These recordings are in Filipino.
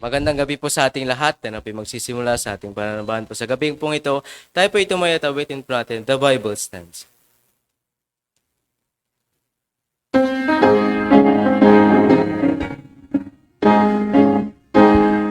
Magandang gabi po sa ating lahat. Tayo po magsisimula sa ating pananabahan po sa gabing pong ito. Tayo po ito may atawitin po natin. The Bible Stands.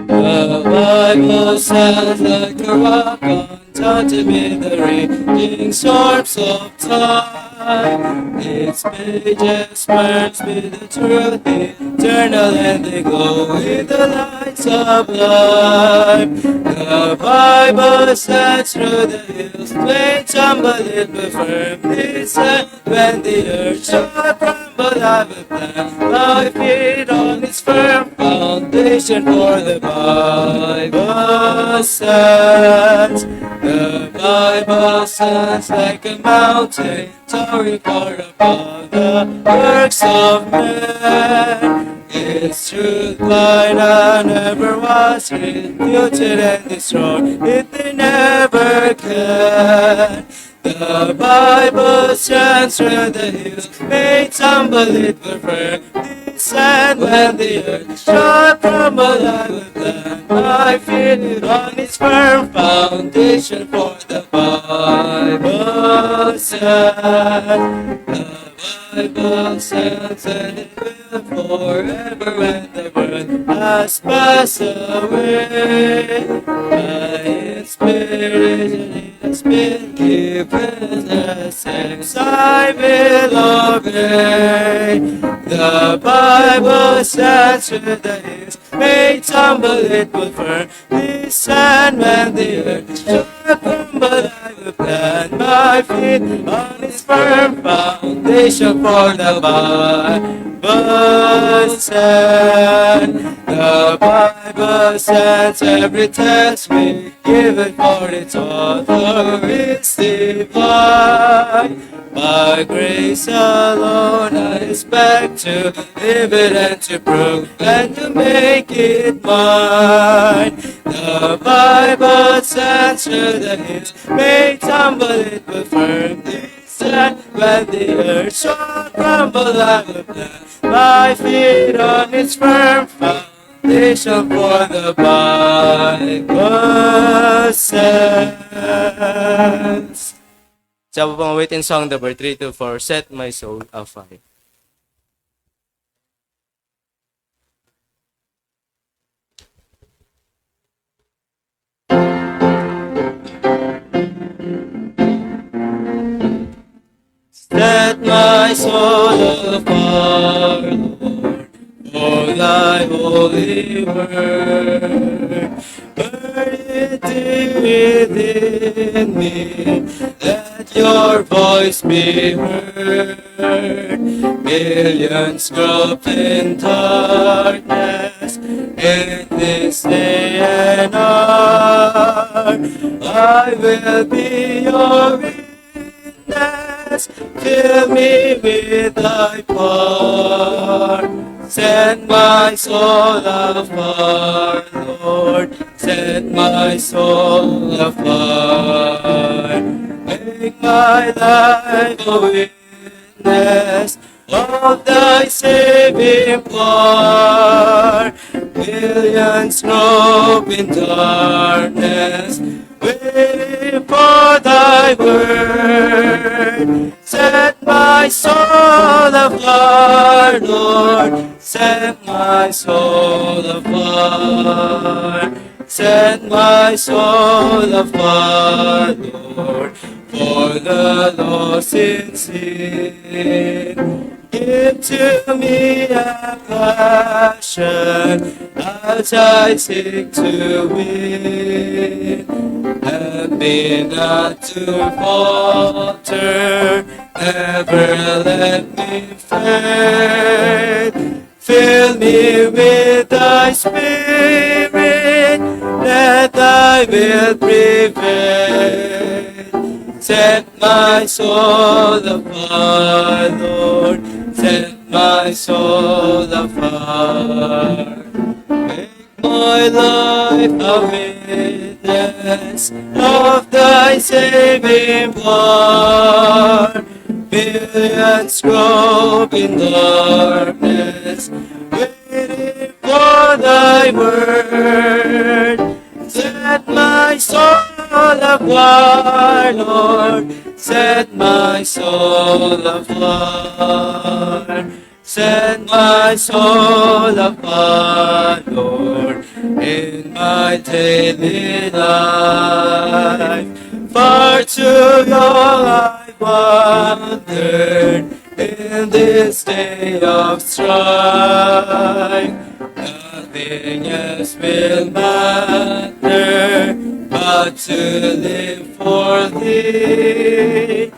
The Bible sounds like a rock untouched with the raging storms of time. Its pages merged with the truth eternal, and they glow with the light sublime. The Bible stands through the hills, may tumble it but firmly stand. When the earth shall crumble, I will plant my feet on its firm foundation, for the Bible stands. The Bible stands like a mountain, towering far above the works of men. Its truth blind and never was refuted and destroyed, it they never can. The Bible stands through the hills, may tumble it but firmly stand. When the earth shall crumble, I will plant my feet on its firm foundation, for the Bible stands. The Bible stands and it will forever, when the world has passed away. By its spirit it has been given as things I will obey. The Bible stands through the hills, may tumble it will firmly stand. When the earth shall crumble, I will plant my feet on its firm foundation, for the Bible stands. The Bible stands, every test we give it, for its author is divine. By grace alone I expect to live it and to prove and to make it mine. The Bible stands through the hills, may tumble it but firmly stand. When the earth shall crumble, I will plant my feet on its firm foundation, for the Bible stands. Sa pang waiting song number 3 to 4, Set My Soul Afire. Set my soul afire, Lord, for thy holy word. Burn it deep within me, let your voice be heard. Millions groped in darkness in this day and hour. I will be your witness, fill me with thy power. Set my soul afire, Lord, set my soul afire. Make my life a witness of thy saving power. Millions grope in darkness, waiting for thy word. Set my soul afire, Lord, set my soul afire. Set my soul afire, Lord, for the lost in sin. Give to me a passion as I seek to win. Help me not to falter, never let me fade. Fill me with thy spirit, let thy will prevail. Set my soul afire, Lord, set my soul afire. Make my life a witness of thy saving power. Millions grope in darkness, waiting for thy word. Set my soul afire, Lord. Set my soul afire. Set my soul afire, Lord, in my daily life. Far too long I've wandered in this day of strife. Nothing else will matter but to live for thee.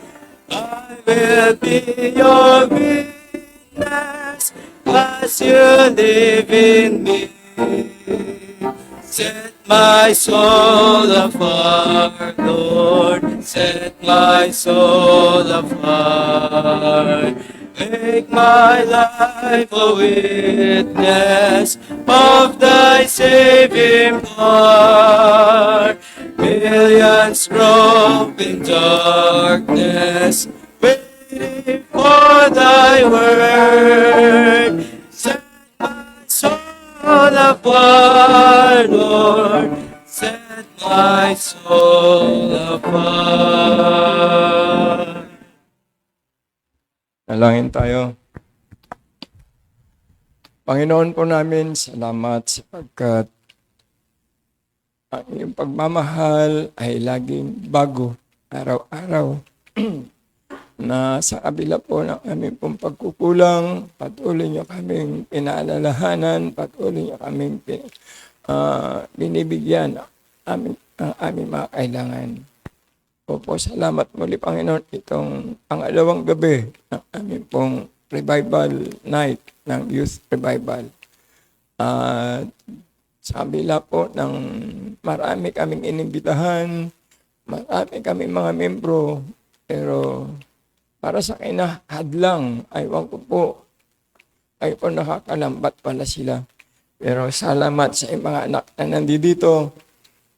I will be your witness as you live in me. Set my soul afire, Lord, set my soul afire. Make my life a witness of thy saving power. Millions grope in darkness, waiting for thy word. Set my soul apart, Lord, set my soul apart. Nalangin tayo. Panginoon po namin, salamat sapagkat ang iyong pagmamahal ay laging bago, araw-araw. Na sa kabila po ng aming pong pagkukulang, patuloy niyo kaming pinaalalahanan, patuloy niyo kaming binibigyan ang aming mga kailangan. Opo, salamat muli Panginoon itong pangalawang gabi ng aming pong revival night ng youth revival. Sa kabila po ng marami kaming inimbitahan, marami kaming mga membro, pero para sa kinahadlang, aywan ko po, ay po nakakalambat pala sila. Pero salamat sa mga anak na nandito,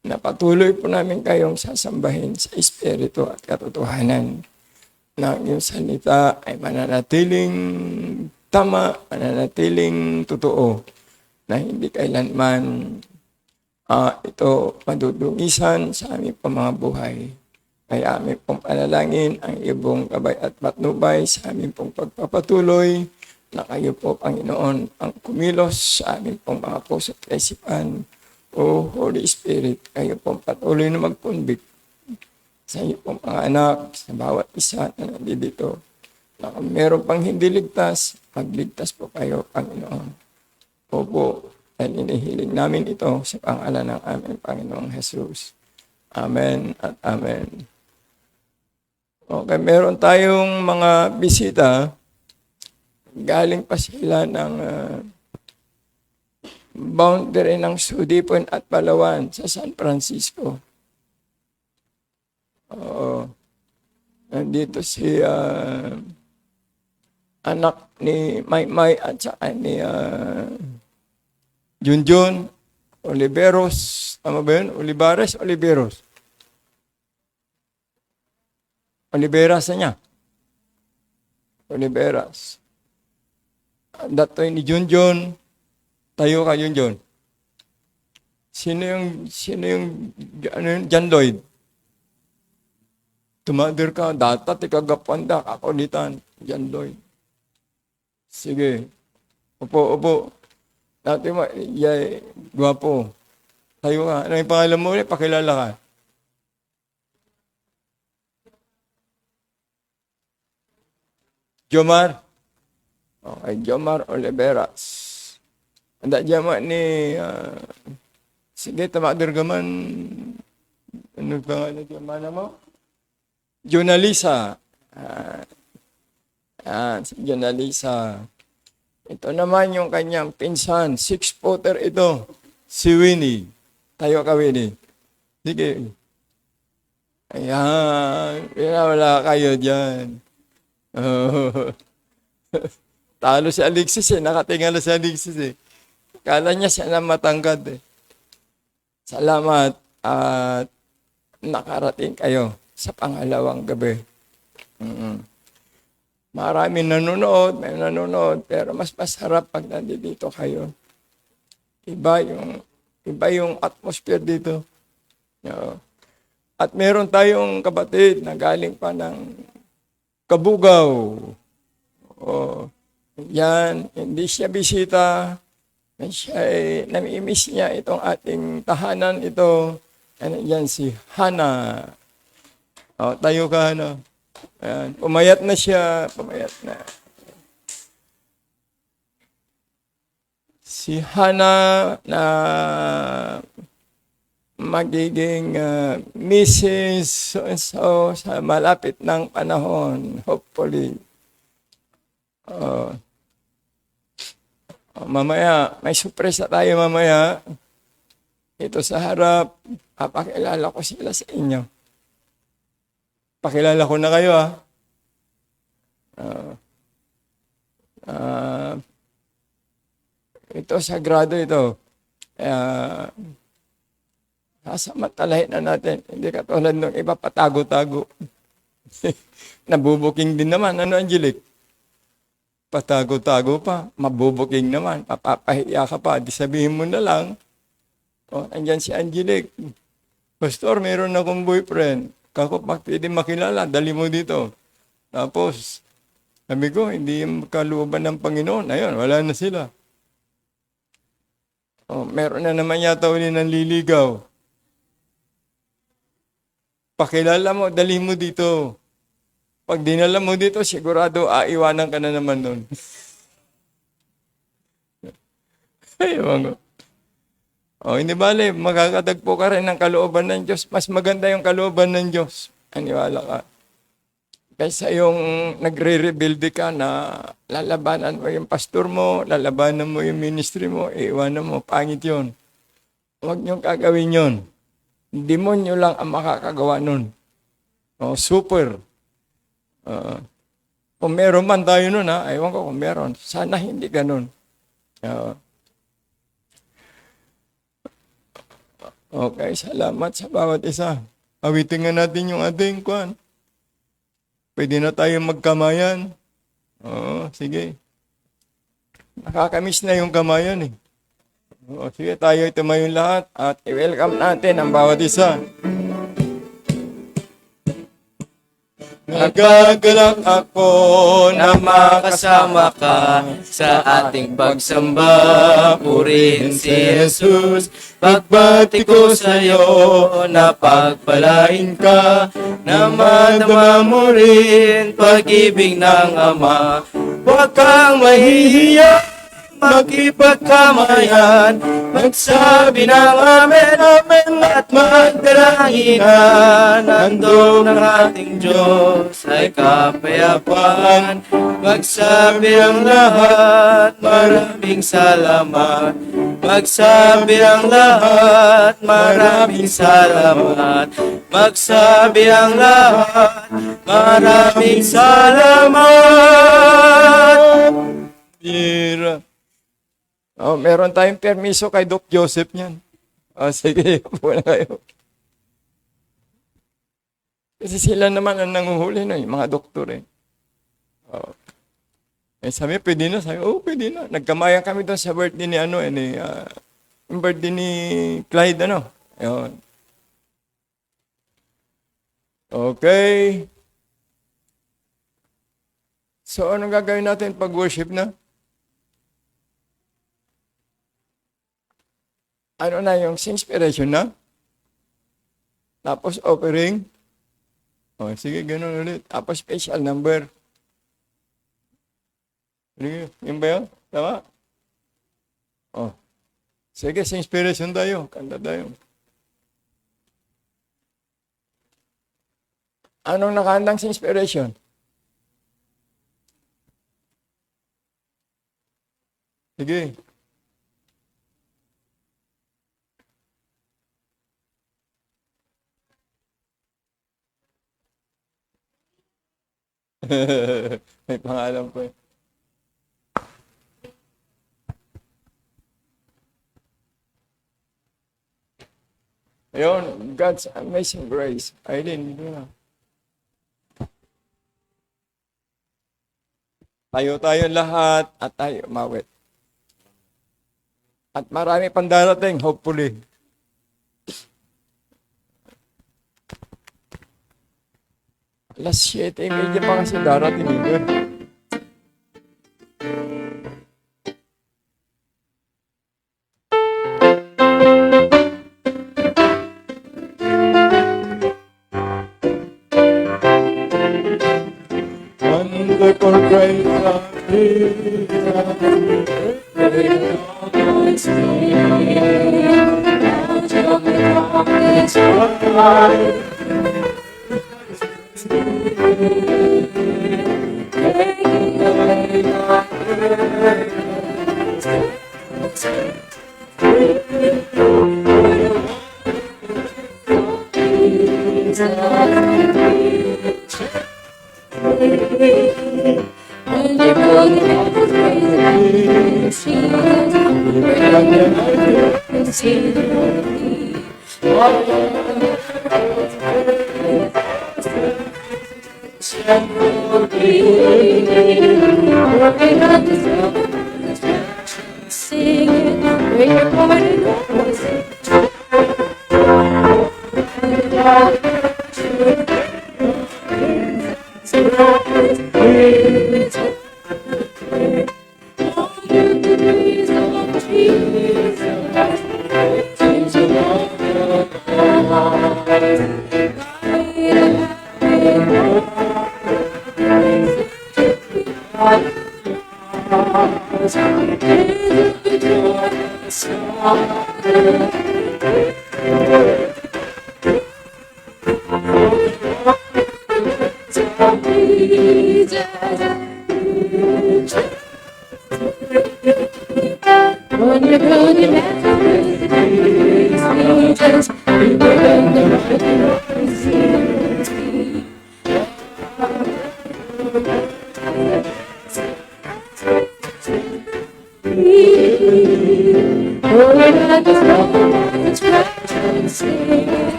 na patuloy po namin kayong sasambahin sa Espiritu at katotohanan. Na ang iyong salita ay mananatiling tama, mananatiling totoo, na hindi kailanman ito madudungisan sa aming mga buhay. Kaya aming pong panalangin ang iyong gabay at patnubay sa aming pong pagpapatuloy na kayo po, Panginoon, ang kumilos sa aming pong mga puso at kaisipan. O Holy Spirit, kayo pong patuloy na mag-convict sa iyong pong mga anak, sa bawat isa na nandito. Na kung meron pang hindi ligtas, magligtas po kayo, Panginoon. Opo, dahil inihiling namin ito sa pangalan ng aming Panginoong Jesus. Amen at Amen. Okay, meron tayong mga bisita. Galing pa sila ng boundary ng Sudipon at Palawan sa San Francisco. Nandito si anak ni Maymay at saka ni Junjun Oliveros. Tama ba yun? Oliveros. Oliveras na niya. Oliveras. Datoy ni Junjun. Tayo ka, Junjun. Sino yung John Lloyd? Tumadir ka, data, tikagapanda, kakulitan. John Lloyd. Sige. Upo. Dati mo, yay, guwapo. Tayo ka. Ano yung pangalan mo ulit? Pakilala ka. Jomar. Okay, Jomar Oliveras. Anda jaman ni sige tamadir gaman. Ano pangalan ng mana mo? Jonalisa. Si Jonalisa. Ito naman yung kanyang pinsan, 6-footer ito. Si Winnie. Tayo ka, Winnie. Sige. Ayan. Wala kayo dyan. Talo si Alexis nakatingala si Alexis Kala niya siya na matangkad Salamat at nakarating kayo sa pangalawang gabi. Marami may nanonood, pero mas masarap pag nandito kayo. iba yung atmosphere dito. Oo. At meron tayong kapatid na galing pa ng Kabugaw. O, yan, hindi siya bisita. Siya ay nami-miss niya itong ating tahanan ito. Ano yan, si Hana. O, tayo ka, Hana. Ayan, pumayat na siya. Pumayat na. Si Hana na magiging Mrs. So sa malapit ng panahon, hopefully. Mamaya, may surprise tayo mamaya. Ito sa harap, pakilala ko sila sa inyo. Pakilala ko na kayo, ito, sagrado ito. Sasamantalahin na natin. Hindi katulad ng iba, patago-tago. Nabubuking din naman. Ano, Angelic? Patago-tago pa. Mabubuking naman. Papahiya ka pa. Di sabihin mo na lang. O, andyan si Angelic. Pastor, meron akong boyfriend. Kako, pwede makilala. Dali mo dito. Tapos, sabi ko, hindi yung kalooban ng Panginoon. Ayun, wala na sila. O, meron na naman yata uli ng liligaw. Pakilala mo, dali mo dito. Pag dinala mo dito, sigurado iwanan ka na naman nun. Ay, ewan ko. O, hindi bale, magkakatagpo ka rin ng kalooban ng Diyos. Mas maganda yung kalooban ng Diyos. Aniwala ka. Kaysa yung nagre-rebuild ka na lalabanan mo yung pastor mo, lalabanan mo yung ministry mo, iiwanan mo, pangit yun. Huwag niyong gagawin yun. Demonyo lang ang makakagawa nun. O, super. Kung meron man tayo nun, ewan ko kung meron. Sana hindi ganun. Okay, salamat sa bawat isa. Awitin nga natin yung ating kwan. Pwede na tayo magkamayan. Oo, sige. Nakakamiss na yung kamayan eh. Oo, sige, tayo tumayo lahat at i-welcome natin ang bawat isa. Nagagalak ako na makasama ka sa ating pagsamba. Purihin si Jesus. Pagbati ko sa iyo na pagpalain ka, na madama mo rin pag-ibig ng Ama. Huwag kang mahihiya, makipagkamayan, magsabi ng Amen, Amen, at magdalahinan. Handog ng ating Diyos ay kapayapaan, magsabi ang lahat, maraming salamat. Magsabi ang lahat, maraming salamat. Magsabi ang lahat, maraming salamat. Bira. Oh, meron tayong permiso kay Doc Joseph niyan. Oh, sige, upo na kayo. Kasi sila naman ang nanguhuli no, yung mga doktor eh. Oh. Sabi, pwede na. Sabi, pwede na. Nagkamayan kami doon sa birthday ni yung birthday ni Clyde, Ayun. Okay. So, anong gagawin natin pag worship na? Ano na yung inspiration na? Tapos offering. O, sige, ganun ulit. Tapos special number. Sige, yun ba yun? Tama? O. Sige, sa inspiration tayo. Kanta tayo. Anong nakandang sa inspiration? Sige. May pangalan po eh. Ayun, God's Amazing Grace. Aileen, dito na. Tayo lahat at tayo mawit. At marami pang darating, hopefully. Alas 7:30 pa kasi darating ito. Wonderful grace of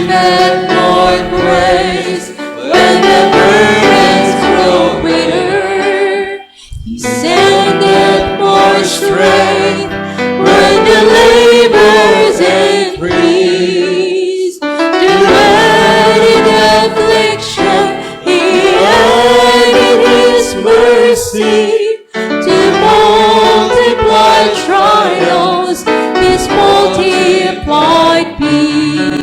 that Lord grace when the burdens grow greater. He sendeth more strength when the labors increase. To in affliction He added His mercy. To multiply trials His multiplied peace.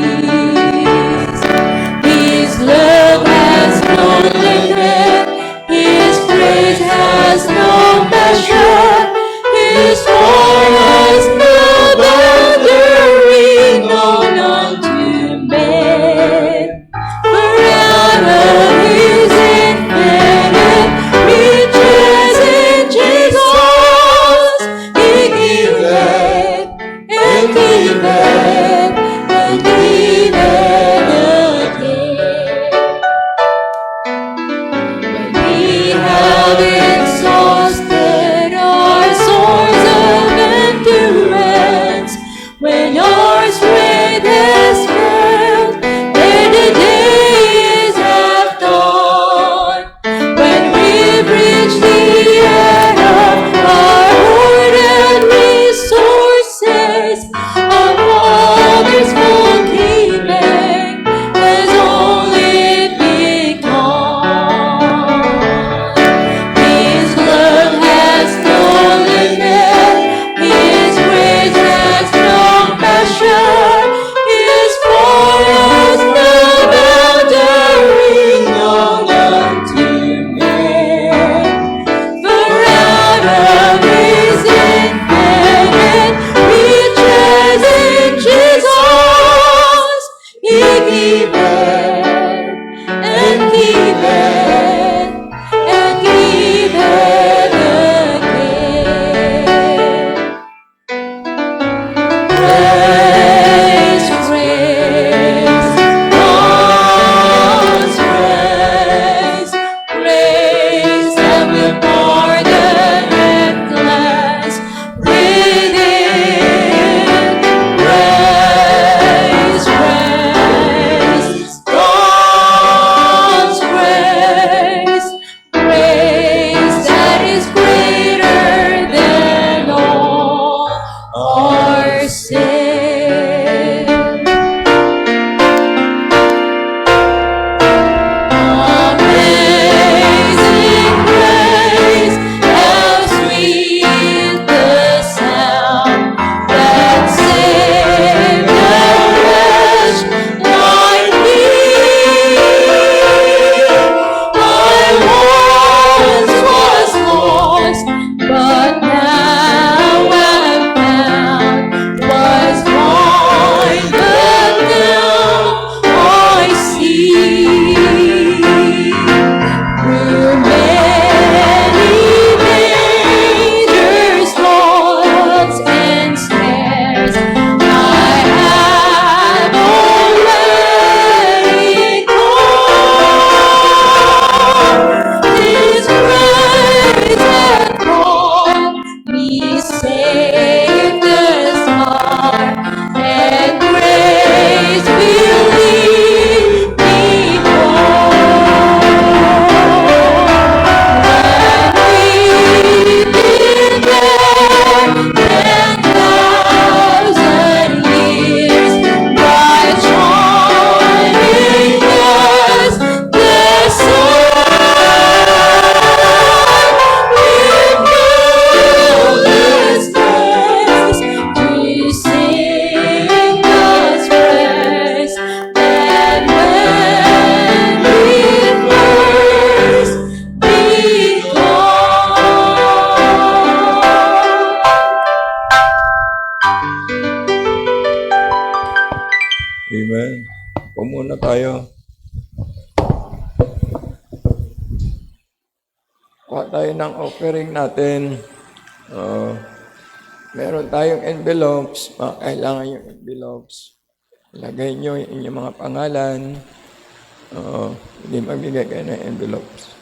His love has no limit, His grace has no measure, His joy has no boundary known unto men. Forever His infinite riches in Jesus, He giveth and giveth and giveth again. When we have exhausted our source of endurance, when our strength has failed, and the day is half done, when we've reached the end of our hoarded resources, our Father's full keeping has only begun. His love has no limit, His grace has no measure, His joy has no boundary known unto men. Forever His infinite riches in Jesus, He giveth and giveth and giveth again. Praise, praise, God's praise, praise that will pour the red glass within. Praise, praise, God's praise, praise that is greater than all our sin. Amazing grace, how sweet the sound that saved a wretch like me. I once was lost, but now am found. Was blind, but now I see. Through many dangers, toils, and snares, I have already come. His grace hath brought me safe thus far, and grace will lead me home. When we've been there 10,000 years, bright shining as the sun, with boundless grace to sing God's praise, and when we first begun. Amen. Pumuna tayo. Kuha tayo ng offering natin. Meron tayong envelopes. Kailangan yung envelopes. Ilagay nyo yung inyong mga pangalan. Hindi magbigay kayo ng envelopes.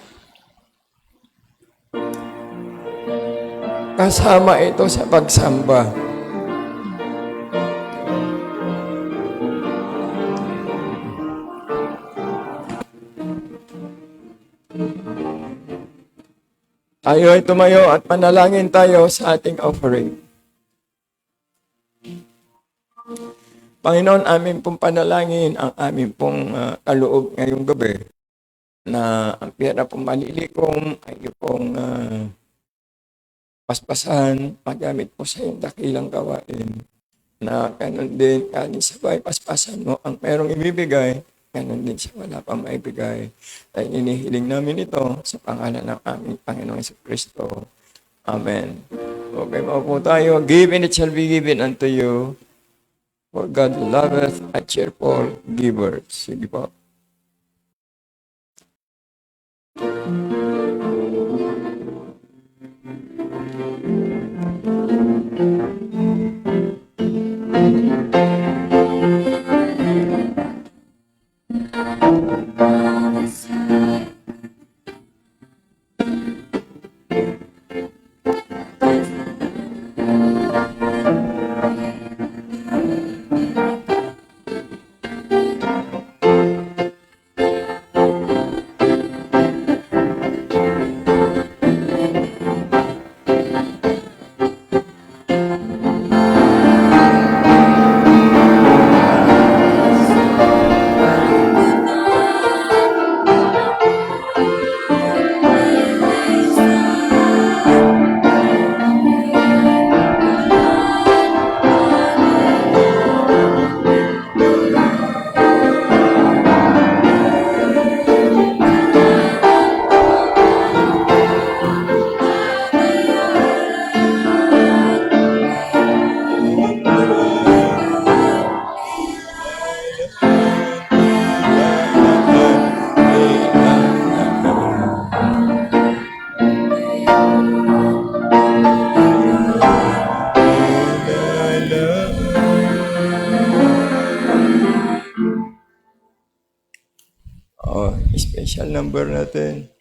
Kasama ito sa pagsamba. Tayo ay tumayo at panalangin tayo sa ating offering. Panginoon, amin pong panalangin ang amin pong kaloob ngayong gabi na ang pera pong malilikom ay pong paspasan, magamit po sa iyong dakilang gawain na ganun din, kanin sabay, paspasan mo ang merong ibibigay, ganun din sa wala pang maibigay. Ay inihiling namin ito sa pangalan ng aming Panginoong Jesucristo. Amen. Okay, maupo tayo. Give and it shall be given unto you. For God loveth a cheerful giver. Sige po. Special number natin.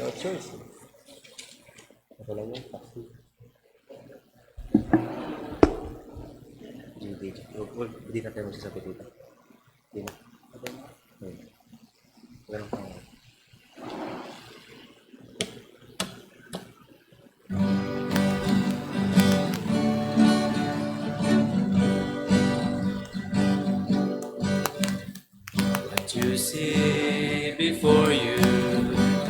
No choice. Ako lang yan, taxi. Hindi na tayo magsasabi dito. Hindi na. Ganun pa nga. What you see before you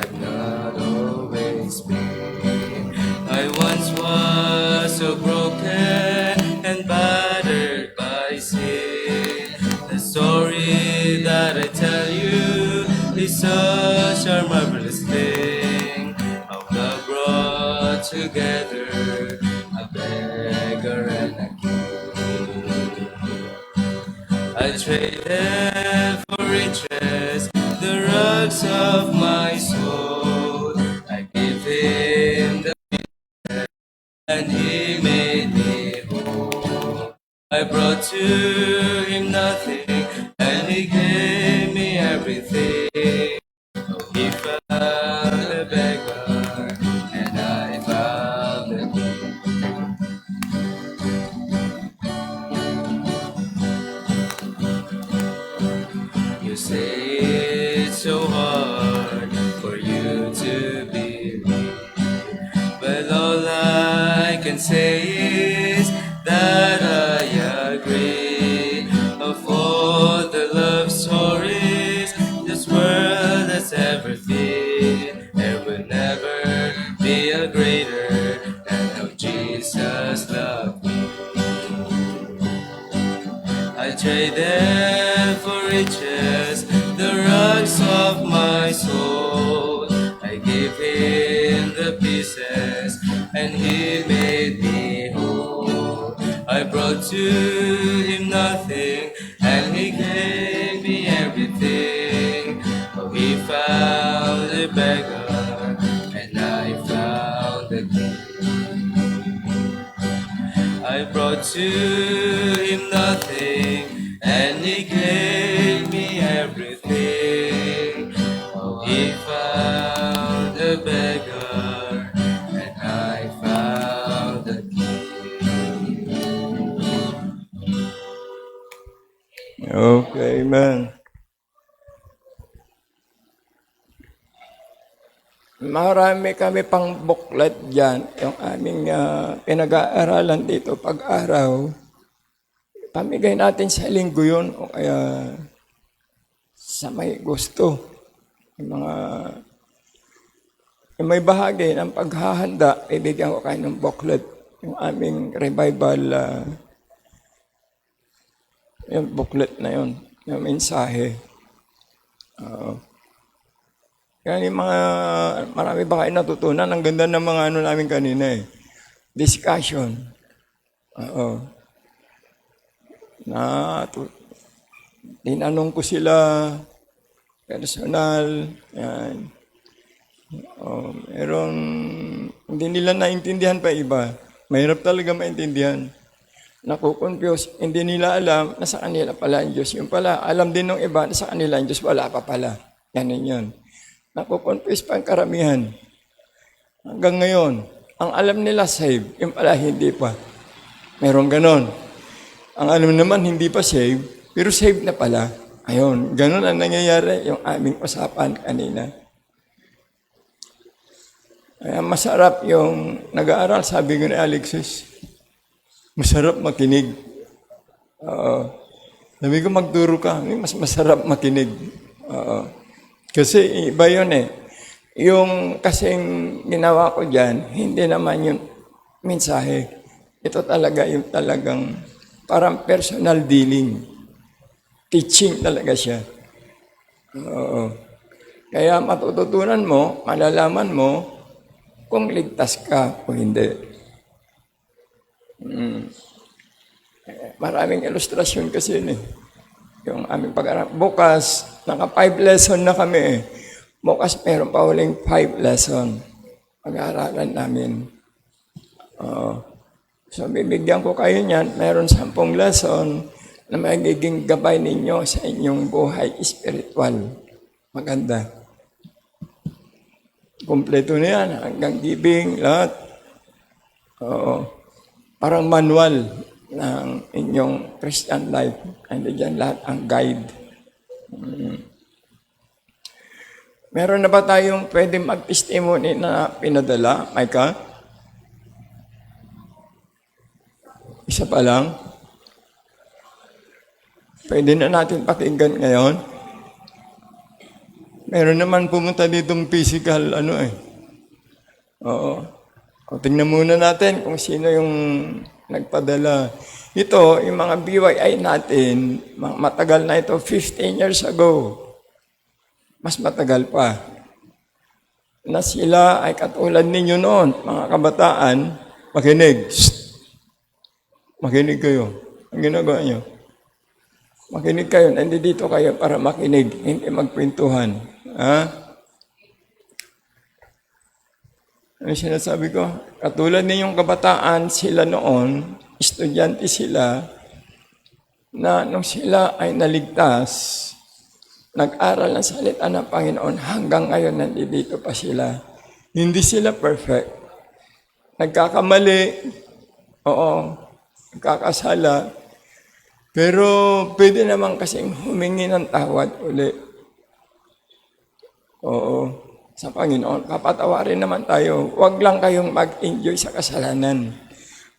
have not always been. I once was so broken and battered by sin. The story that I tell you is such a marvelous thing. How God brought together a beggar and a king. I traded for riches the rugs of my soul. I gave him the and he made me whole. I brought to him nothing and he gave me everything. Oh, he found a beggar and I found a king. You say it's so hard for you to believe, but all I can say is that I agree. Of all the love stories this world has ever been, there will never be a greater than how Jesus loved me. I traded for riches the rugs of my soul. I gave him the pieces and he made me whole. I brought to him nothing and he gave me everything. Oh, he found a beggar and I found a king. I brought to him nothing and he gave me everything. Okay, man. Marami kami pang booklet dyan. Yung aming pinag-aaralan dito pag-araw. Pamigay natin sa linggo yun o kaya sa may gusto. Yung may bahagi ng paghahanda, ibigyan ko kayo ng booklet. Yung aming revival, yung booklet na yun, yung mensahe. Kaya yung marami ba kayo natutunan? Ang ganda ng mga namin kanina eh. Discussion. Oo. Tinanong ko sila, personal, yan. Meron, hindi nila naintindihan pa iba. Mahirap talaga maintindihan. Nakukonfuse, hindi nila alam na sa kanila pala ang Diyos. Yung pala, alam din ng iba na sa kanila ang Diyos, wala pa pala. Ganun yun. Nakukonfuse pa ang karamihan. Hanggang ngayon, ang alam nila save, yung pala hindi pa. Meron ganon. Ang alam naman hindi pa save, pero save na pala. Ayun, ganon ang nangyayari yung aming usapan kanina. Kaya masarap yung nag-aaral, sabi ko ni Alexis, masarap makinig. Sabi ko, magturo ka, mas masarap makinig. Kasi iba yun eh. Yung kasing ginawa ko dyan, hindi naman yung mensahe. Ito talaga yung talagang parang personal dealing. Teaching talaga siya. Kaya matututunan mo, malalaman mo kung ligtas ka o hindi. Maraming ilustrasyon kasi yun eh. Yung aming pag-aaral. Bukas, naka 5 lesson na kami eh. Bukas meron pa huling 5 lesson. Pag-aaralan namin. So bibigyan ko kayo niyan. Meron 10 lesson na magiging gabay ninyo sa inyong buhay spiritual. Maganda. Kompleto na yan. Hanggang giving, lahat. Parang manual ng inyong Christian life. Andiyan lahat ang guide. Meron na ba tayong pwede mag-testimony na pinadala, Micah? Isa pa lang? Pwede na natin pakinggan ngayon? Meron naman pumunta ditong physical, Oo. O, tingnan muna natin kung sino yung nagpadala. Ito, yung mga BYI natin, matagal na ito, 15 years ago. Mas matagal pa. Na sila ay katulad ninyo noon, mga kabataan, makinig. Makinig kayo. Ang ginagawa nyo. Makinig kayo, nandito kayo para makinig, hindi magkwentuhan. Ha? Ano sinasabi ko? Katulad ninyong kabataan, sila noon, estudyante sila, na nung sila ay naligtas, nag-aral ng salita ng Panginoon, hanggang ngayon nandito pa sila. Hindi sila perfect. Nagkakamali, oo, nagkakasala, pero pwede naman kasing humingi ng tawad uli. Oo. Sa Panginoon, papatawarin naman tayo. Huwag lang kayong mag-enjoy sa kasalanan.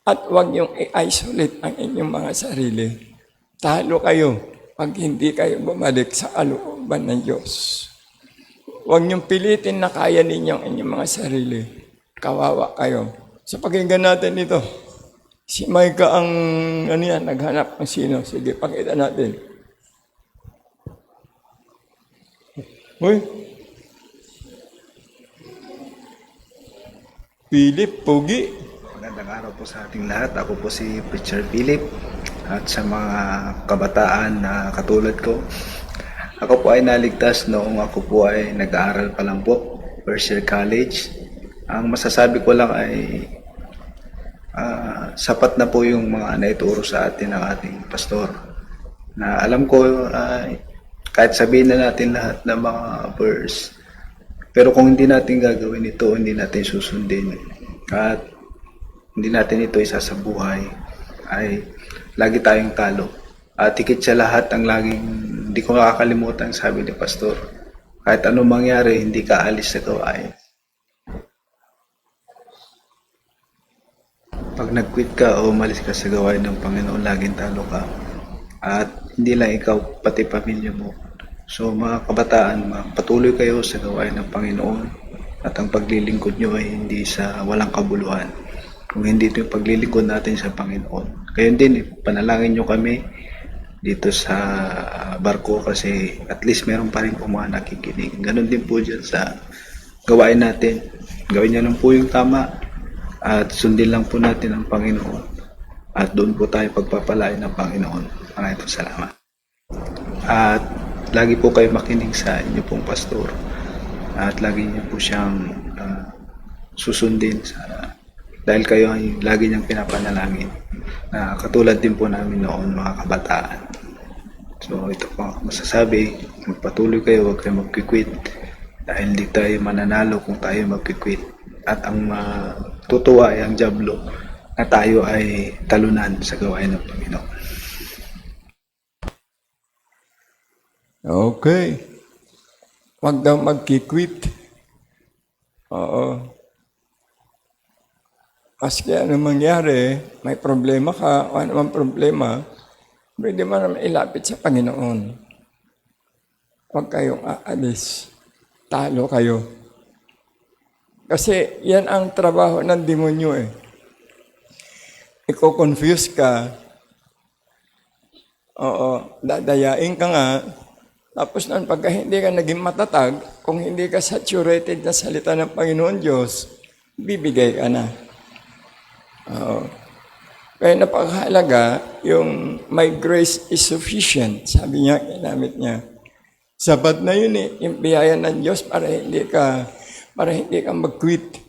At huwag niyong i-isolate ang inyong mga sarili. Talo kayo pag hindi kayo bumalik sa kalooban ng Diyos. Huwag niyong pilitin na kaya ninyo ang inyong mga sarili. Kawawa kayo. So pakinggan natin ito. Si Micah ang naghanap ng sino. Sige, pakita natin. Uy, Philip, pogi. Magandang araw po sa ating lahat. Ako po si Preacher Philip at sa mga kabataan na katulad ko. Ako po ay naligtas noong ako po ay nag-aaral pa lang po, first year college. Ang masasabi ko lang ay sapat na po yung mga naituro sa atin ng ating pastor. Na alam ko kahit sabihin na natin lahat ng mga verse, pero kung hindi natin gagawin ito, hindi natin susundin, at hindi natin ito isa sa buhay, ay lagi tayong talo. At higit sa lahat, ang laging hindi ko makakalimutan sabi ni Pastor, kahit anong mangyari, hindi ka alis sa gawain. Pag nag-quit ka o umalis ka sa gawain ng Panginoon, laging talo ka. At hindi lang ikaw, pati pamilya mo. So mga kabataan, patuloy kayo sa gawain ng Panginoon. At ang paglilingkod nyo ay hindi sa walang kabuluhan. Kung hindi ito yung paglilingkod natin sa Panginoon. Gayon din, panalangin nyo kami dito sa barko kasi at least meron pa rin po mga nakikinig. Ganon din po dyan sa gawain natin. Gawin nyo lang po yung tama at sundin lang po natin ang Panginoon. At doon po tayo pagpapalain ng Panginoon. Maraming po salamat. At lagi po kayo makinig sa inyo pong pastor. At lagi niyo po siyang susundin dahil kayo ay lagi niyang pinapanalangin. Katulad din po namin noon mga kabataan. So ito po masasabi, magpatuloy kayo, huwag kayo mag-quit dahil hindi tayo mananalo kung tayo mag-quit. At ang tutuwa ay ang dyablo na tayo ay talunan sa gawain ng Panginoon. Okay. Huwag daw magkikwit. Oo. Maski ano mangyari, may problema ka, o ano man problema, pwede mo naman ilapit sa Panginoon. Huwag kayong aalis. Talo kayo. Kasi yan ang trabaho ng demonyo eh. Iko-confuse ka. Oo, dadayain ka nga. Tapos nun, pagka hindi ka naging matatag, kung hindi ka saturated na salita ng Panginoon Diyos, bibigay ka na. Oo. Kaya napakahalaga, yung my grace is sufficient. Sabi niya, ginamit niya. Sapat na yun eh, yung biyaya ng Diyos para hindi ka mag-quit.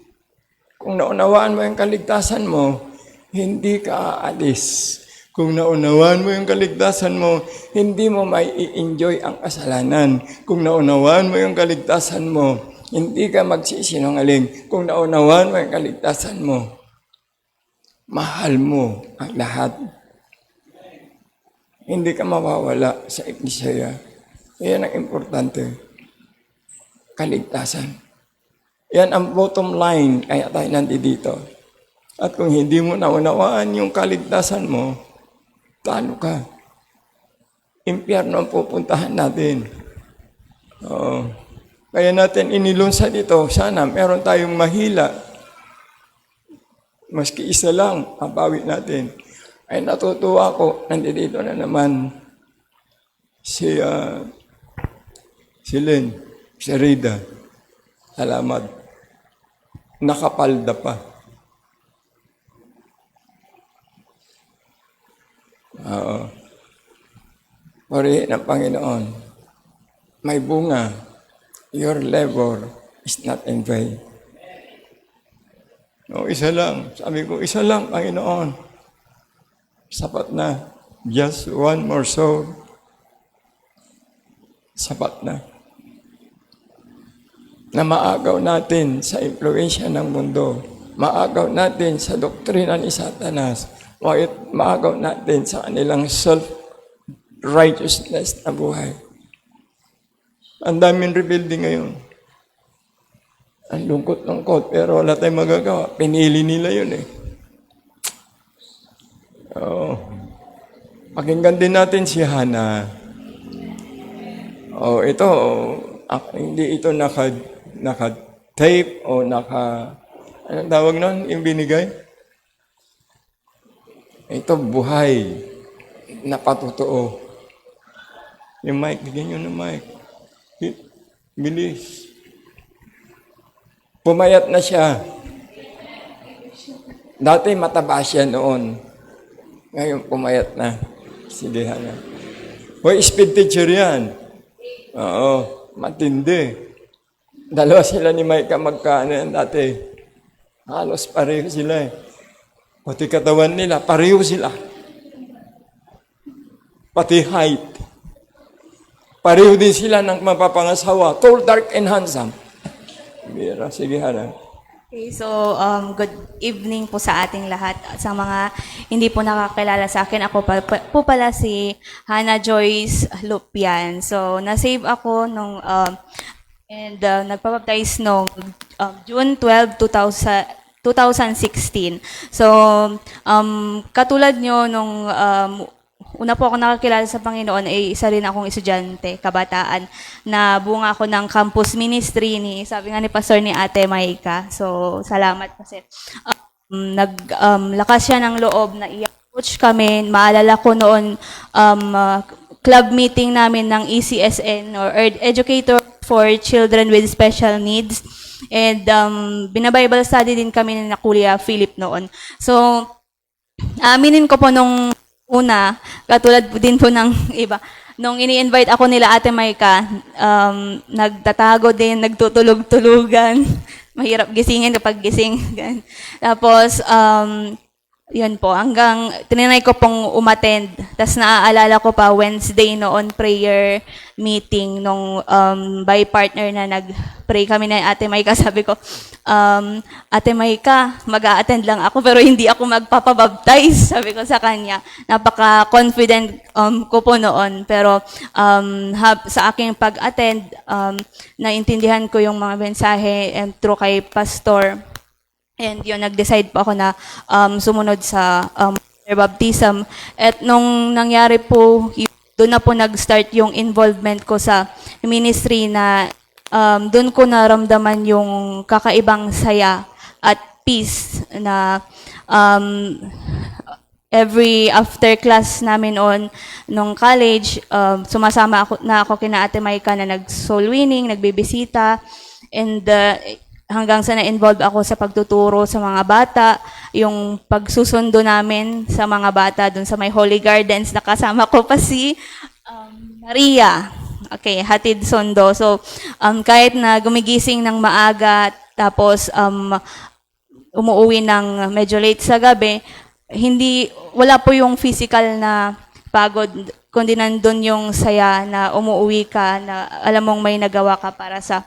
Kung naunawaan mo yung kaligtasan mo, hindi ka aalis. Kung naunawaan mo yung kaligtasan mo, hindi mo may i-enjoy ang kasalanan. Kung naunawaan mo yung kaligtasan mo, hindi ka magsisinungaling. Kung naunawaan mo yung kaligtasan mo, mahal mo ang lahat. Hindi ka mawawala sa iglesia. Yan ang importante. Kaligtasan. Yan ang bottom line, kaya tayo nandito. At kung hindi mo naunawaan yung kaligtasan mo, talo ka. Impyerno ang pupuntahan natin. Oo. Kaya natin inilunsad ito. Sana meron tayong mahila. Maski isa lang, mabawi natin. Ay natutuwa ko, nandito na naman si Len, si Rida. Salamat. Nakapalda pa. Oo. Purihin ng Panginoon. May bunga. Your labor is not in vain. No, isa lang. Sabi ko, isa lang, Panginoon. Sapat na. Just one more soul. Sapat na. Na maagaw natin sa impluensya ng mundo. Maagaw natin sa doktrina ni Satanas. Maagaw natin sa kanilang self-righteousness na buhay. Ang daming rebuilding ngayon. Ang lungkot-lungkot, pero wala tayong magagawa. Pinili nila yun eh. Oo. Pakinggan din natin si Hannah. Oh, ito, hindi ito naka-tape o anong tawag nun, yung binigay? Ito, buhay na patotoo. Yung mic, bigyan nyo ng mic. Bilis. Pumayat na siya. Dati mataba siya noon. Ngayon pumayat na. Sige, Hana. Hoy, speed teacher yan. Oo, matindi. Dalawa sila ni Micah magkano yan dati. Halos pareho sila eh. Pati katawan nila, pareho sila. Pati height. Pareho din sila ng mapapangasawa. Tall, dark, and handsome. Bira, sige Hana. Okay, so good evening po sa ating lahat. Sa mga hindi po nakakilala sa akin, ako po pala si Hannah Joyce Lupian. So, na-save ako nung nagpabaptize nung June 12, 2016. So, katulad nyo nung una po ako nakakilala sa Panginoon ay isa rin akong estudyante, kabataan, na bunga ako ng campus ministry sabi nga ni Pastor ni Ate Maika. So, salamat kasi naglakas siya ng loob na i-coach kami. Maalala ko noon, club meeting namin ng ECSN or Educator for Children with Special Needs. And binabible study din kami ni Kuya Philip noon. So, aminin ko po nung una, katulad po din po ng iba, nung ini-invite ako nila Ate Maika, nagtatago din, nagtutulog-tulugan. Mahirap gisingin kapag gising. Tapos, yun po, hanggang tinanay ko pong umattend. Tapos naaalala ko pa, Wednesday noon, prayer meeting nung by partner na nag-pray kami na Ate Maika. Sabi ko, Ate Maika, mag-a-attend lang ako pero hindi ako magpapabaptize. Sabi ko sa kanya, napaka-confident ko po noon. Pero sa aking pag-attend, naintindihan ko yung mga mensahe and through kay Pastor. And yun, nag-decide po ako na sumunod sa baptism. At nung nangyari po, doon na po nag-start yung involvement ko sa ministry na doon ko naramdaman yung kakaibang saya at peace na every after class namin nung college, sumasama ako kina Ate Maika na nag-soul winning, nagbibisita, and hanggang sa na-involve ako sa pagtuturo sa mga bata, yung pagsusundo namin sa mga bata dun sa may Holy Gardens, nakasama ko pa si Maria. Okay, hatid sundo. So, kahit na gumigising ng maaga, tapos umuwi ng medyo late sa gabi, wala po yung physical na pagod, kundi nandun yung saya na umuwi ka, na alam mong may nagawa ka para sa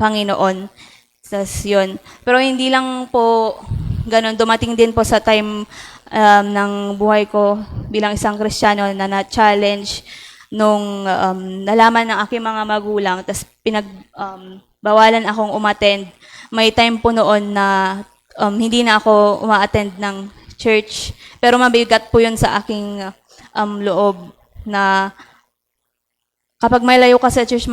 Panginoon. Yun. Pero hindi lang po ganun. Dumating din po sa time ng buhay ko bilang isang Kristiyano na na-challenge nung nalaman ng aking mga magulang, tapos bawalan akong umattend. May time po noon na hindi na ako uma-attend ng church. Pero mabigat po yun sa aking loob na kapag may layo ka sa church,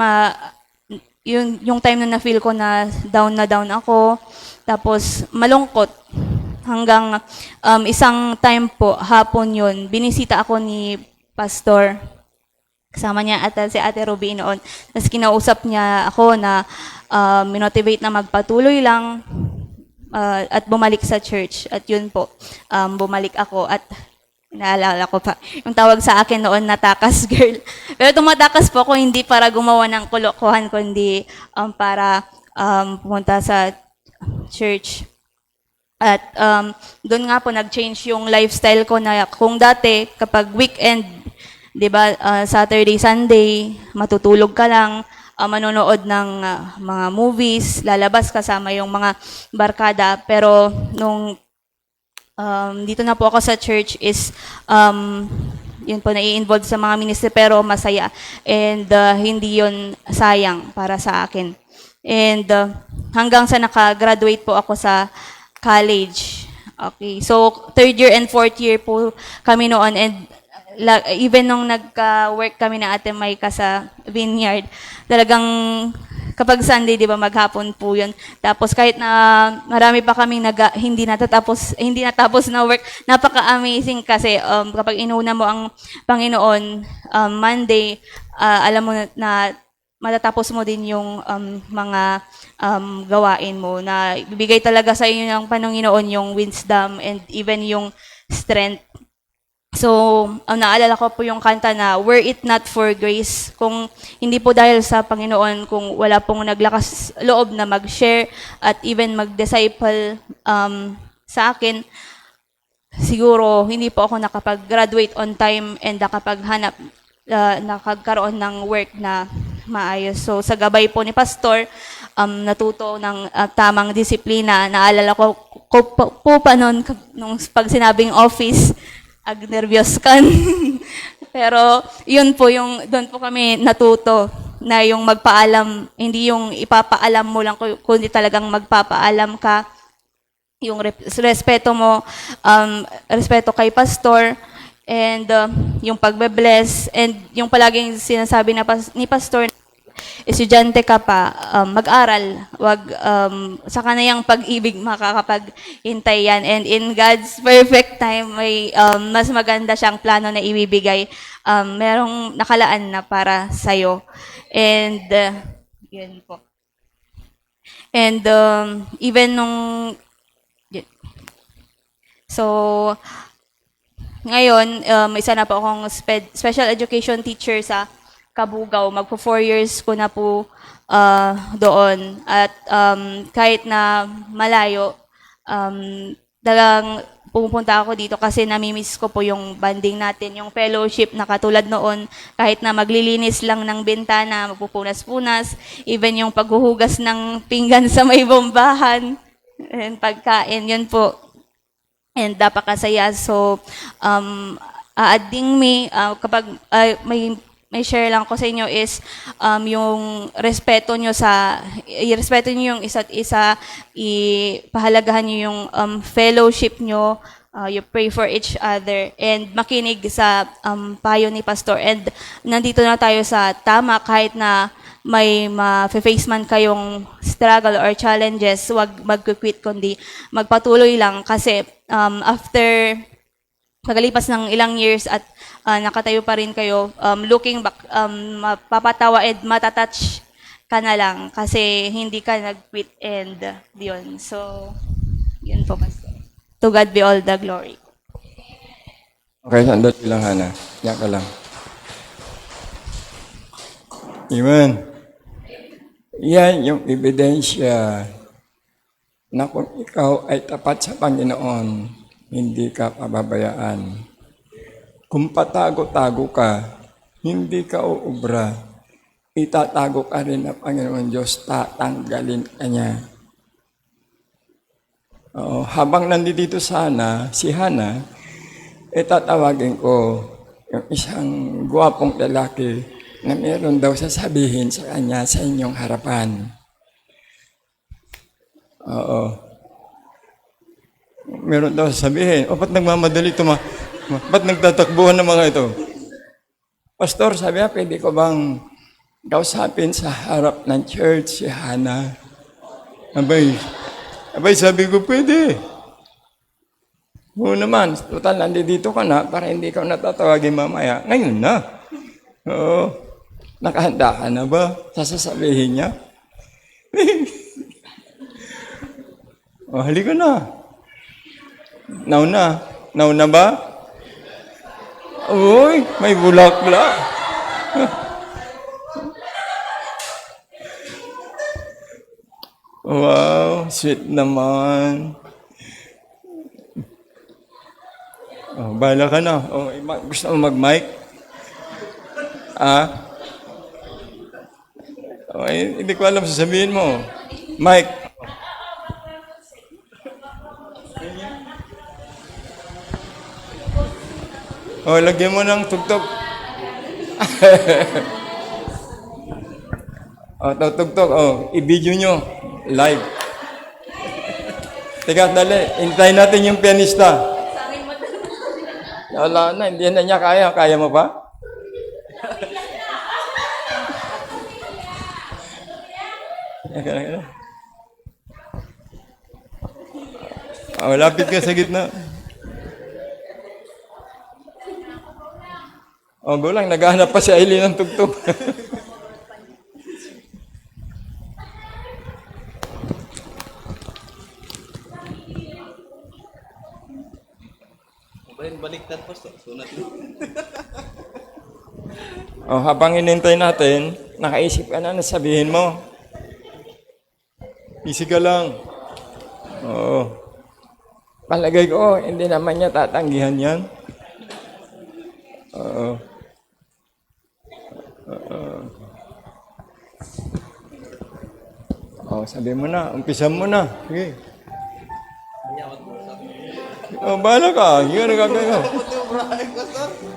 yung time na na-feel ko na down ako, tapos malungkot. Hanggang isang time po, hapon yun, binisita ako ni Pastor. Kasama niya si Ate Ruby noon. Tapos kinausap niya ako na minotivate na magpatuloy lang at bumalik sa church. At yun po, bumalik ako at naalala ko pa, yung tawag sa akin noon na takas girl. Pero tumatakas po ako hindi para gumawa ng kalokohan, kundi para pumunta sa church. At doon nga po nag-change yung lifestyle ko na kung dati kapag weekend, 'di ba, Saturday, Sunday, matutulog ka lang, manonood ng mga movies, lalabas kasama yung mga barkada. Pero nung dito na po ako sa church is yun po, nai-involve sa mga ministry pero masaya, and hindi yun sayang para sa akin. And hanggang sa naka-graduate po ako sa college. Okay, so third year and fourth year po kami noon, and even nung nagka-work kami na Ate Maika sa Vineyard, talagang kapag Sunday, di ba, maghapon po yun. Tapos kahit na marami pa kaming hindi natapos na work, napaka-amazing kasi kapag inuna mo ang Panginoon, Monday, alam mo na matatapos mo din yung mga gawain mo, na bibigay talaga sa inyo ng Panginoon yung wisdom and even yung strength. So, naalala ko po yung kanta na, "Were it not for grace," kung hindi po dahil sa Panginoon, kung wala pong naglakas loob na mag-share at even mag-disciple sa akin, siguro hindi po ako nakapag-graduate on time and nakagkaroon ng work na maayos. So, sa gabay po ni Pastor, natuto ng tamang disiplina. Naalala ko po pa noon, nung pag sinabing office, nervyos ka. Pero yun po, doon po kami natuto na yung magpaalam, hindi yung ipapaalam mo lang, kundi talagang magpapaalam ka. Yung respeto mo, respeto kay pastor, and yung pagbe-bless, and yung palaging sinasabi ni pastor, estudyante ka pa, mag-aral, wag sa kanayang pag-ibig makakapaghintay yan, and in God's perfect time may mas maganda siyang plano na ibibigay, merong nakalaan na para sa'yo. And yun po. And even nung so ngayon, isa na po akong special education teacher sa Kabugao. Magpo 4 years ko na po doon. At kahit na malayo, talagang pumupunta ako dito kasi namimiss ko po yung banding natin, yung fellowship na katulad noon. Kahit na maglilinis lang ng bintana, magpupunas-punas, even yung paghuhugas ng pinggan sa may bombahan, and pagkain, yun po. And napakasaya. So, adding me, kapag may share lang ko sa inyo is yung respeto nyo i-respeto nyo yung isa't isa, ipahalagahan nyo yung fellowship nyo, you pray for each other, and makinig sa payo ni pastor. And nandito na tayo sa tama, kahit na may ma-face man kayong struggle or challenges, huwag mag-quit, kundi magpatuloy lang, kasi after pagalipas ng ilang years at nakatayo pa rin kayo, looking back, mapapatawa and matatouch ka na lang kasi hindi ka nag-quit, and yun. So, yun po, Pastor. To God be all the glory. Okay, sandali lang, Hana. Yan ka lang. Amen. Yan yung ebidensya na kung ikaw ay tapat sa Panginoon, hindi ka pababayaan. Kung patago-tago ka, hindi ka uubra, itatago ka rin ng Panginoon Diyos, tatanggalin ka niya. Habang nandito sana, si Hana, itatawagin ko yung isang guwapong lalaki na meron daw sasabihin sa kanya sa inyong harapan. Oo. Meron daw sasabihin, ba't nagmamadali ito? Ba't nagtatakbuhan ng mga ito? Pastor, sabi niya, pwede ko bang kausapin sa harap ng church si Hana? Abay, sabi ko, pwede. Oo naman, total, nandito ka na para hindi ka natatawagin mamaya. Ngayon na. Oo. Nakahanda ka na ba? Sasasabihin niya? Halika na. Nauna ba? Uy, may bulaklak. Wow, sweet naman. Bahala ka na. Gusto mo mag-mic? Hindi ko alam sasabihin mo. Mike. Lagyan mo ng tugtog. Tugtog. I-video nyo. Live. Teka, dali. Hintayin natin yung pianista. Wala na. Hindi na niya kaya. Kaya mo pa? Lapit ka sa gitna. Gulang, naghahanap pa si Aileen ng tugtog. Baliktad, Pastor. Sunat yun. Habang inintay natin, nakaisip ka na sabihin mo. Easy ka lang. Palagay ko, hindi naman niya tatanggihan yan. Sabi mo na. Umpisan mo na. Sige. Bahala ka. Sige, nagagawin mo.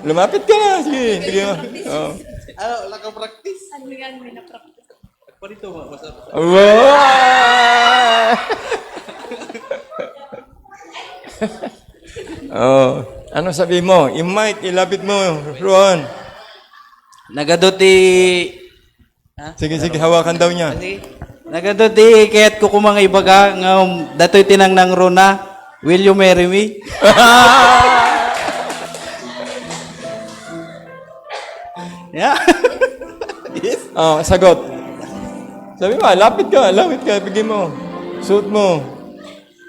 Lumapit ka na. Sige. Sige mo. Naka-practice? Ano yan, may na-practice. Parito mo, masarap. Ano sabi mo? Yung mic, ilapit mo, Ruan. Nagaduti... Sige, hawakan daw niya. Nagaduti, kaya't kukumang ibaga, dato'y tinang nang runa, will you marry me? Yeah. Yes. Sagot. Sabi mo, lapit ka, bigyan mo. Suot mo.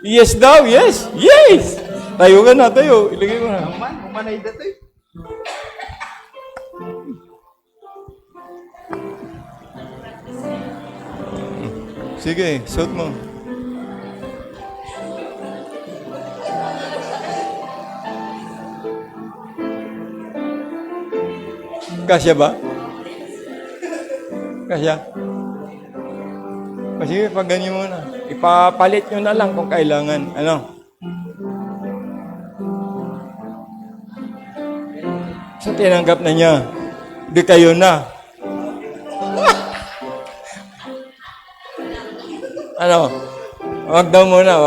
Yes daw, yes, yes! Tayo ka na, tayo. Ilagay mo na. Umanay datoy. Sige, suot mo. Kasya ba? Kasya? Sige, pag ganyan mo na. Ipapalit nyo na lang kung kailangan. Ano? So, tinanggap na niya. Di kayo na. Ano? Wag daw muna.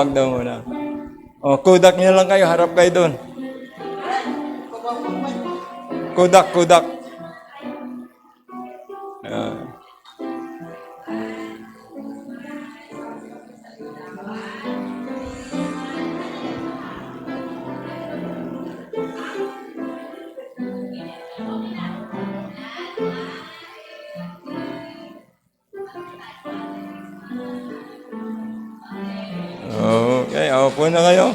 Kodak niya lang kayo. Harap kayo doon. Kodak. Okay, po na kayo.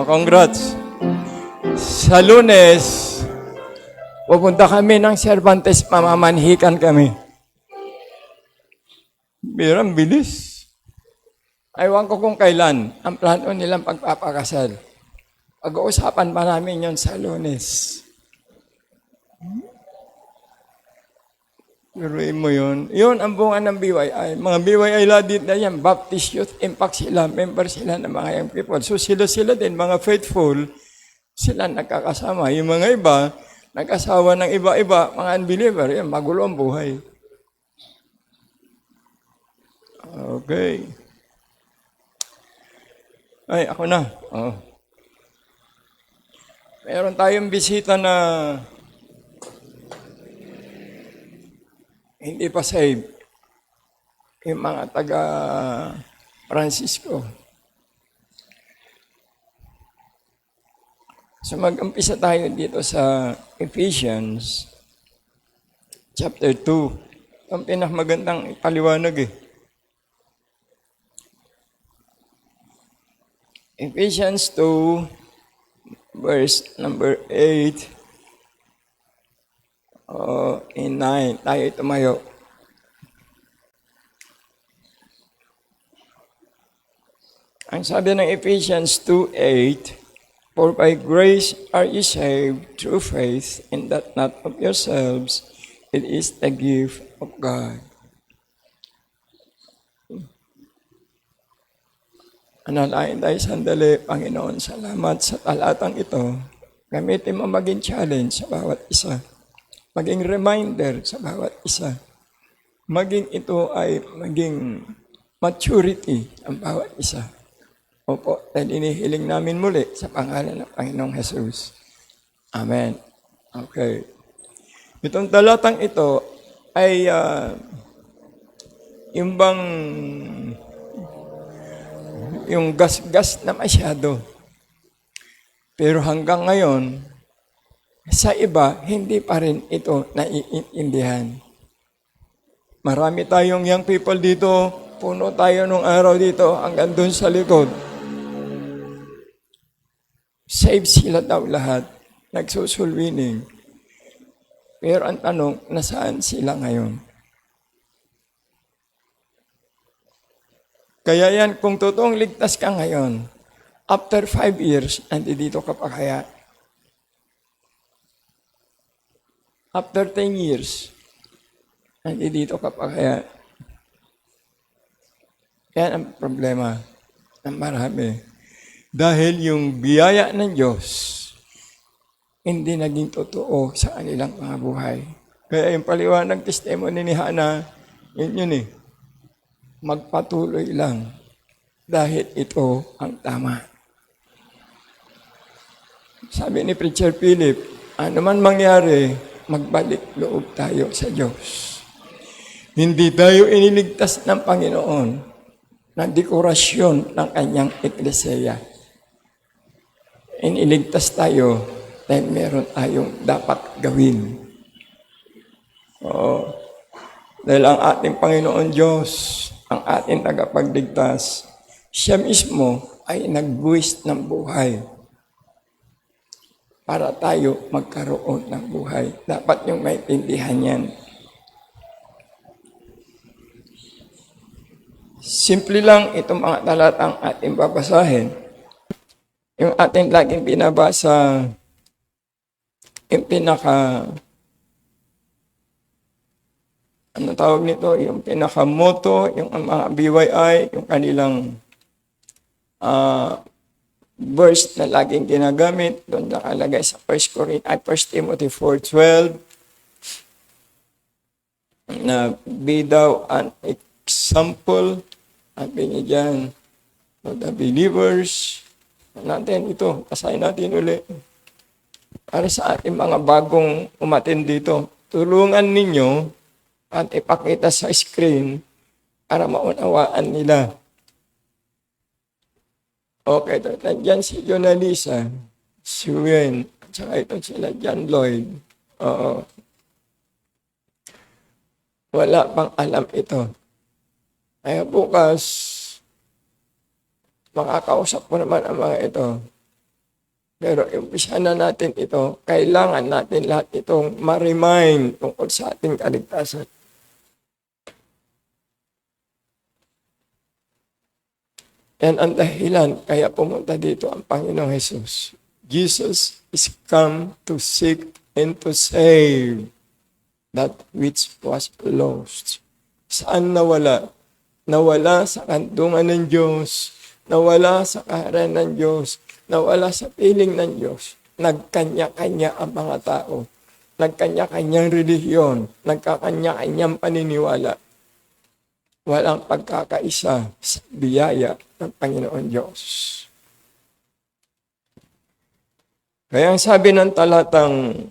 Congrats. Sa Lunes, pupunta kami ng Cervantes, mamamanhikan kami. Birang bilis. Aywan ko kung kailan ang plano nilang pagpapakasal. Pag-uusapan pa namin yon sa Lunes. Turuin mo yun. Yun ang bunga ng BYI. Mga BYI ladit na yan, Baptist Youth Impact sila, member sila ng mga young people. So sila din, mga faithful, sila nagkakasama. Yung mga iba, nag-asawa ng iba-iba, mga unbeliever, yan, magulo ang buhay. Okay. Ay, ako na. Meron tayong bisita na hindi pa save. Yung mga taga Francisco. So mag-umpisa tayo dito sa Ephesians chapter 2. Ang pinakamagandang paliwanag Ephesians 2 verse number 8 in 9. Tayo tumayo. Ang sabi ng Ephesians 2:8, for by grace are ye saved through faith, and that not of yourselves, it is the gift of God. Analain tayo sandali, Panginoon, salamat sa talatang ito. Gamitin mo maging challenge sa bawat isa. Maging reminder sa bawat isa. Maging ito ay maging maturity ang bawat isa. Opo, dahil inihiling namin muli sa pangalan ng Panginoong Jesus. Amen. Okay. Itong talatang ito ay yung gas-gas na masyado. Pero hanggang ngayon, sa iba, hindi pa rin ito naiintindihan. Marami tayong young people dito, puno tayo nung araw dito, hanggang doon sa likod. Save sila daw lahat, nagsusulwining. Pero ang tanong, nasaan sila ngayon? Kaya yan, kung totoong ligtas ka ngayon, after 5 years, nandito ka pa kaya? After 10 years, nandito ka pa kaya? Yan ang problema ng marami. Dahil yung biyaya ng Diyos, hindi naging totoo sa kanilang mga buhay. Kaya yung paliwanag testimony ni Hana, yun eh. Magpatuloy lang dahil ito ang tama. Sabi ni Preacher Philip, ano man mangyari, magbalik loob tayo sa Diyos. Hindi tayo iniligtas ng Panginoon ng dekorasyon ng kanyang ekleseya. Iniligtas tayo dahil meron tayong dapat gawin. Oo. Dahil ang ating Panginoon Diyos, ang ating tagapagligtas, siya mismo ay nagbuwis ng buhay para tayo magkaroon ng buhay. Dapat yung maintindihan yan. Simple lang itong mga talatang ating babasahin. Yung ating laging binabasa, yung ano tawag nito, yung pinaka-motto, yung mga BYI, yung kanilang verse na laging ginagamit, doon nakalagay sa 1 Timothy 4:12, na be thou an example, sabi niya dyan, to the believers. Natin ito, basahin natin ulit. Para sa ating mga bagong umattend dito, tulungan ninyo at ipakita sa screen para maunawaan nila. Okay, nandiyan si Jonalisa, si Wen, at saka ito sila John Lloyd. Oo. Wala pang alam ito. Kaya bukas, makakausap ko naman ang mga ito. Pero umpisa na natin ito, kailangan natin lahat itong ma-remind tungkol sa ating kaligtasan. Yan ang dahilan kaya pumunta dito ang Panginoong Jesus. Jesus is come to seek and to save that which was lost. Saan nawala? Nawala sa kantungan ng Diyos, nawala sa kaharian ng Diyos, nawala sa piling ng Diyos. Nagkanya-kanya ang mga tao. Nagkanya-kanyang relihiyon. Nagkakanya-kanyang paniniwala. Walang pagkakaisa sa biyaya ng Panginoon Diyos. Kaya ang sabi ng talatang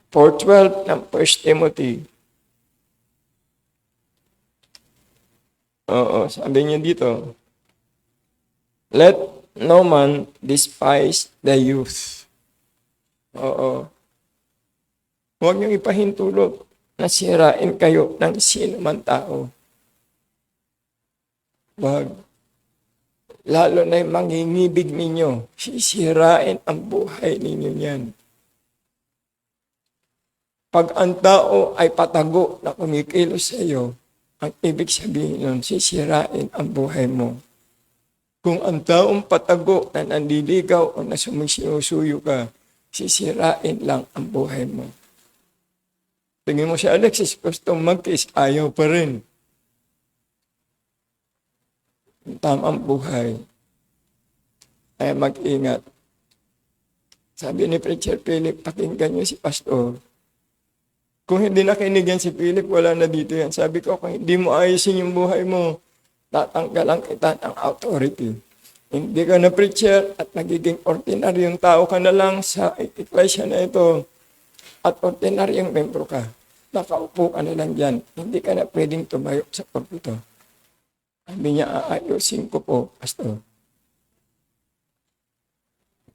4:12 ng 1 Timothy, sabi niya dito, let no man despise the youth. Huwag niyong ipahintulot na sirain kayo ng sino man tao. Wag. Lalo na yung mangingibig ninyo, sisirain ang buhay ninyo yan. Pag ang tao ay patago na kumikilos sa iyo, ang ibig sabihin nun, sisirain ang buhay mo. Kung ang taong patago na nandiligaw o na sumisinusuyo ka, sisirain lang ang buhay mo. Tingin mo si Alexis, gusto mag-kiss, ayaw pa rin. Ang tamang buhay ay mag-ingat. Sabi ni Preacher Philip, pakinggan niyo si Pastor. Kung hindi nakinig yan si Philip, wala na dito yan. Sabi ko, kung hindi mo ayusin yung buhay mo, tatanggalan kita ng authority. Hindi ka na preacher at nagiging ordinaryong tao ka na lang sa iglesia na ito at ordinaryong membro ka. Nakaupo ka na lang dyan. Hindi ka na pwedeng tumayo sa pulpito. Sabi niya, aayusin ko po, Pastor.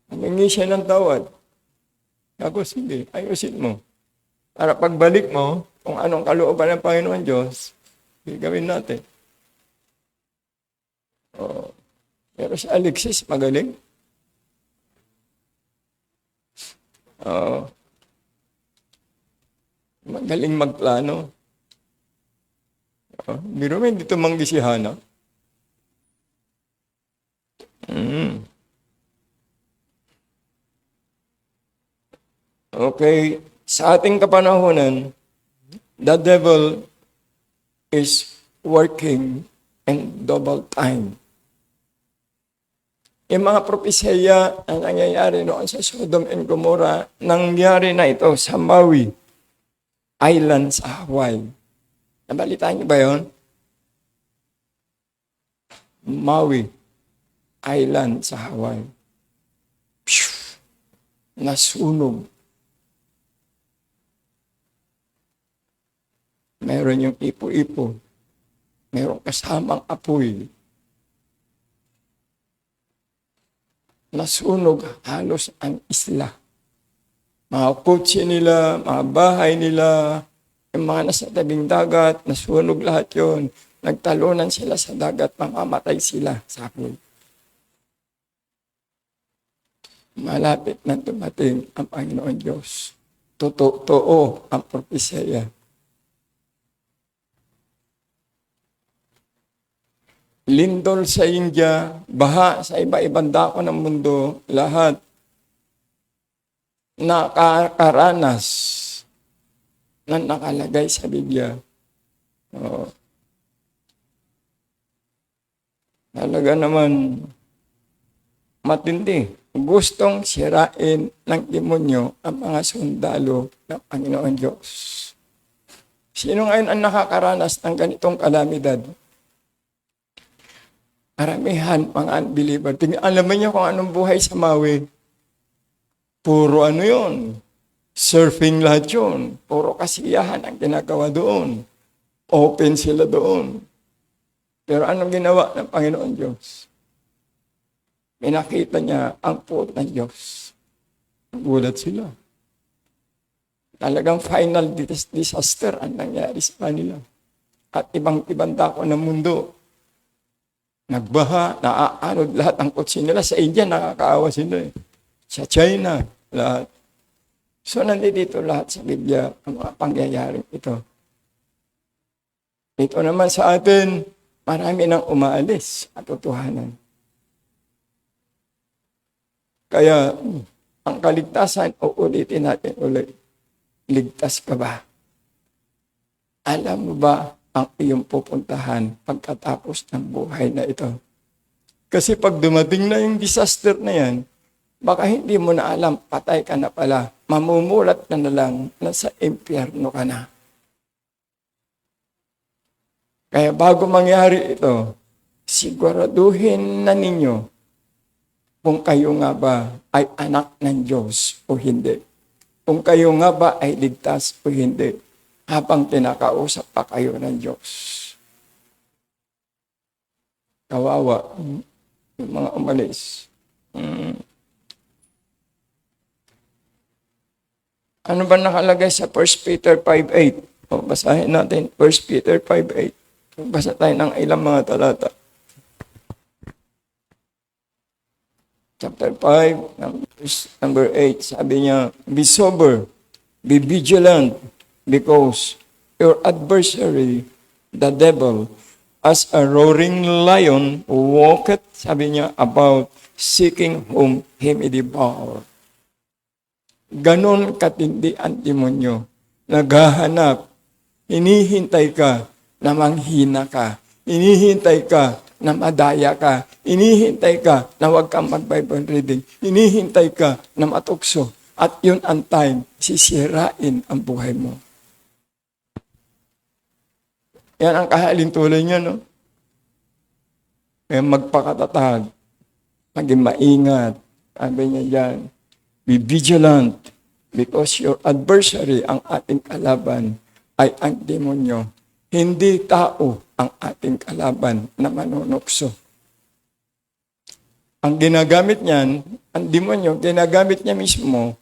Humingi siya ng tawad. Ako, sige, ayusin mo. Para pagbalik mo, kung anong kalooban ng Panginoon Diyos, gagawin natin. Pero si Alexis, magaling. Magaling magplano. Biro mo, hindi tumanggi si Hana. Okay. Sa ating kapanahonan, the devil is working in double time. Yung mga propesya na nangyayari noon sa Sodom and Gomorrah, nangyari na ito sa Maui Island sa Hawaii. Nabalitaan niyo ba yun? Maui Island sa Hawaii. Phew! Nasunog. Meron yung ipo-ipo. Meron kasamang apoy. Nasunog halos ang isla. Mga kotse nila, mga bahay nila, yung mga nasa tabing dagat, nasunog lahat yon. Nagtalunan sila sa dagat, mamamatay sila sa apoy. Malapit na dumating ang Panginoon Diyos. Totoo ang propesya. Lindol sa India, baha sa iba-ibang dako ng mundo, lahat nakakaranas na nakalagay sa Biblia. Oh. Talaga naman matindi. Gustong sirain ng demonyo ang mga sundalo ng Panginoon Diyos. Sino ngayon ang nakakaranas ng ganitong kalamidad? Karamihan mga unbeliever. Alam niyo kung anong buhay sa Maui? Puro ano yun? Surfing lahat yun. Puro kasiyahan ang ginagawa doon. Open sila doon. Pero anong ginawa ng Panginoon Diyos? Pinakita niya ang puot ng Diyos. Gulat sila. Talagang final disaster ang nangyari sa kanila. At ibang dako ng mundo. Nagbaha, naaanod lahat ang kotse nila. Sa India, nakakaawa sila. Sa China, lahat. So, nandito lahat sa Biblia ang mga pangyayaring ito. Ito naman sa atin, marami nang umaalis at totohanan. Kaya, ang kaligtasan, uulitin natin ulit. Ligtas ka ba? Alam mo ba ang iyong pupuntahan pagkatapos ng buhay na ito? Kasi pag dumating na yung disaster na yan, baka hindi mo na alam, patay ka na pala. Mamumulat ka na lang, nasa impyerno ka na. Kaya bago mangyari ito, siguraduhin na ninyo kung kayo nga ba ay anak ng Diyos o hindi. Kung kayo nga ba ay ligtas o hindi. Habang tinakausap pa kayo ng Diyos. Kawawa. Yung mga umalis. Ano ba nakalagay sa 1 Peter 5:8? O, basahin natin 1 Peter 5:8. Basa tayo ng ilang mga talata. Chapter 5, verse number 8, sabi niya, be sober, be vigilant, because your adversary, the devil, as a roaring lion, walketh, sabi niya, about seeking whom he may devour. Ganon katindi ang demonyo. Naghahanap, hinihintay ka na manghina ka, hinihintay ka na madaya ka, hinihintay ka na huwag kang mag-Bible reading, hinihintay ka na matukso, at yun ang time, sisirain ang buhay mo. Yan ang kahalintulad niya, no? Kaya magpakatatag, maging maingat. Sabi niya dyan, be vigilant, because your adversary, ang ating kalaban, ay ang demonyo. Hindi tao ang ating kalaban na manunukso. Ang ginagamit niyan, ang demonyo, ginagamit niya mismo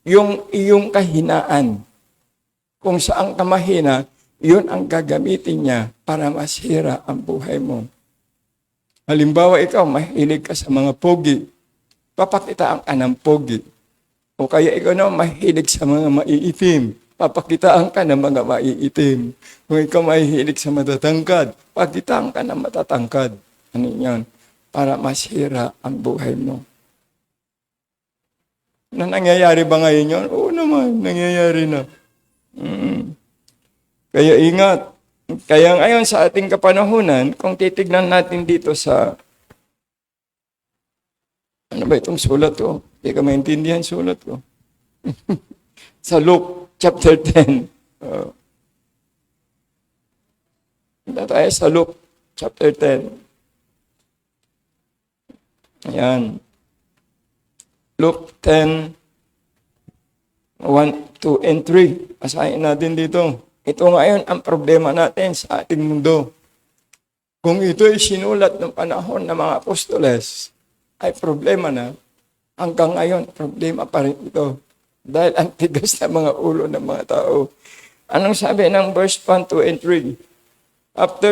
yung iyong kahinaan. Kung saan ka mahina, yun ang gagamitin niya para masira ang buhay mo. Halimbawa, ikaw, mahilig ka sa mga pogi. Papakitaan ka ng pogi. O kaya ikaw naman mahilig sa mga maiitim. Papakitaan ka ng mga maiitim. Kung ikaw mahilig sa matatangkad, pakitaan ka ng matatangkad. Ano yan? Para masira ang buhay mo. Na nangyayari ba ngayon yun? Oo naman, nangyayari na. Kaya ingat, Kaya ngayon sa ating kapanahunan, kung titignan natin dito sa, ano ba itong sulat ko? Hindi ka maintindihan sulat ko. Sa Luke chapter 10. Punta tayo sa Luke chapter 10. Ayan. Luke 10, 1, 2, and 3. Asahin natin dito. Ito ngayon ang problema natin sa ating mundo. Kung ito ay sinulat ng panahon ng mga apostoles, ay problema na. Hanggang ngayon, problema pa rin ito. Dahil ang tigas na mga ulo ng mga tao. Anong sabi ng verse 1, 2, and 3? After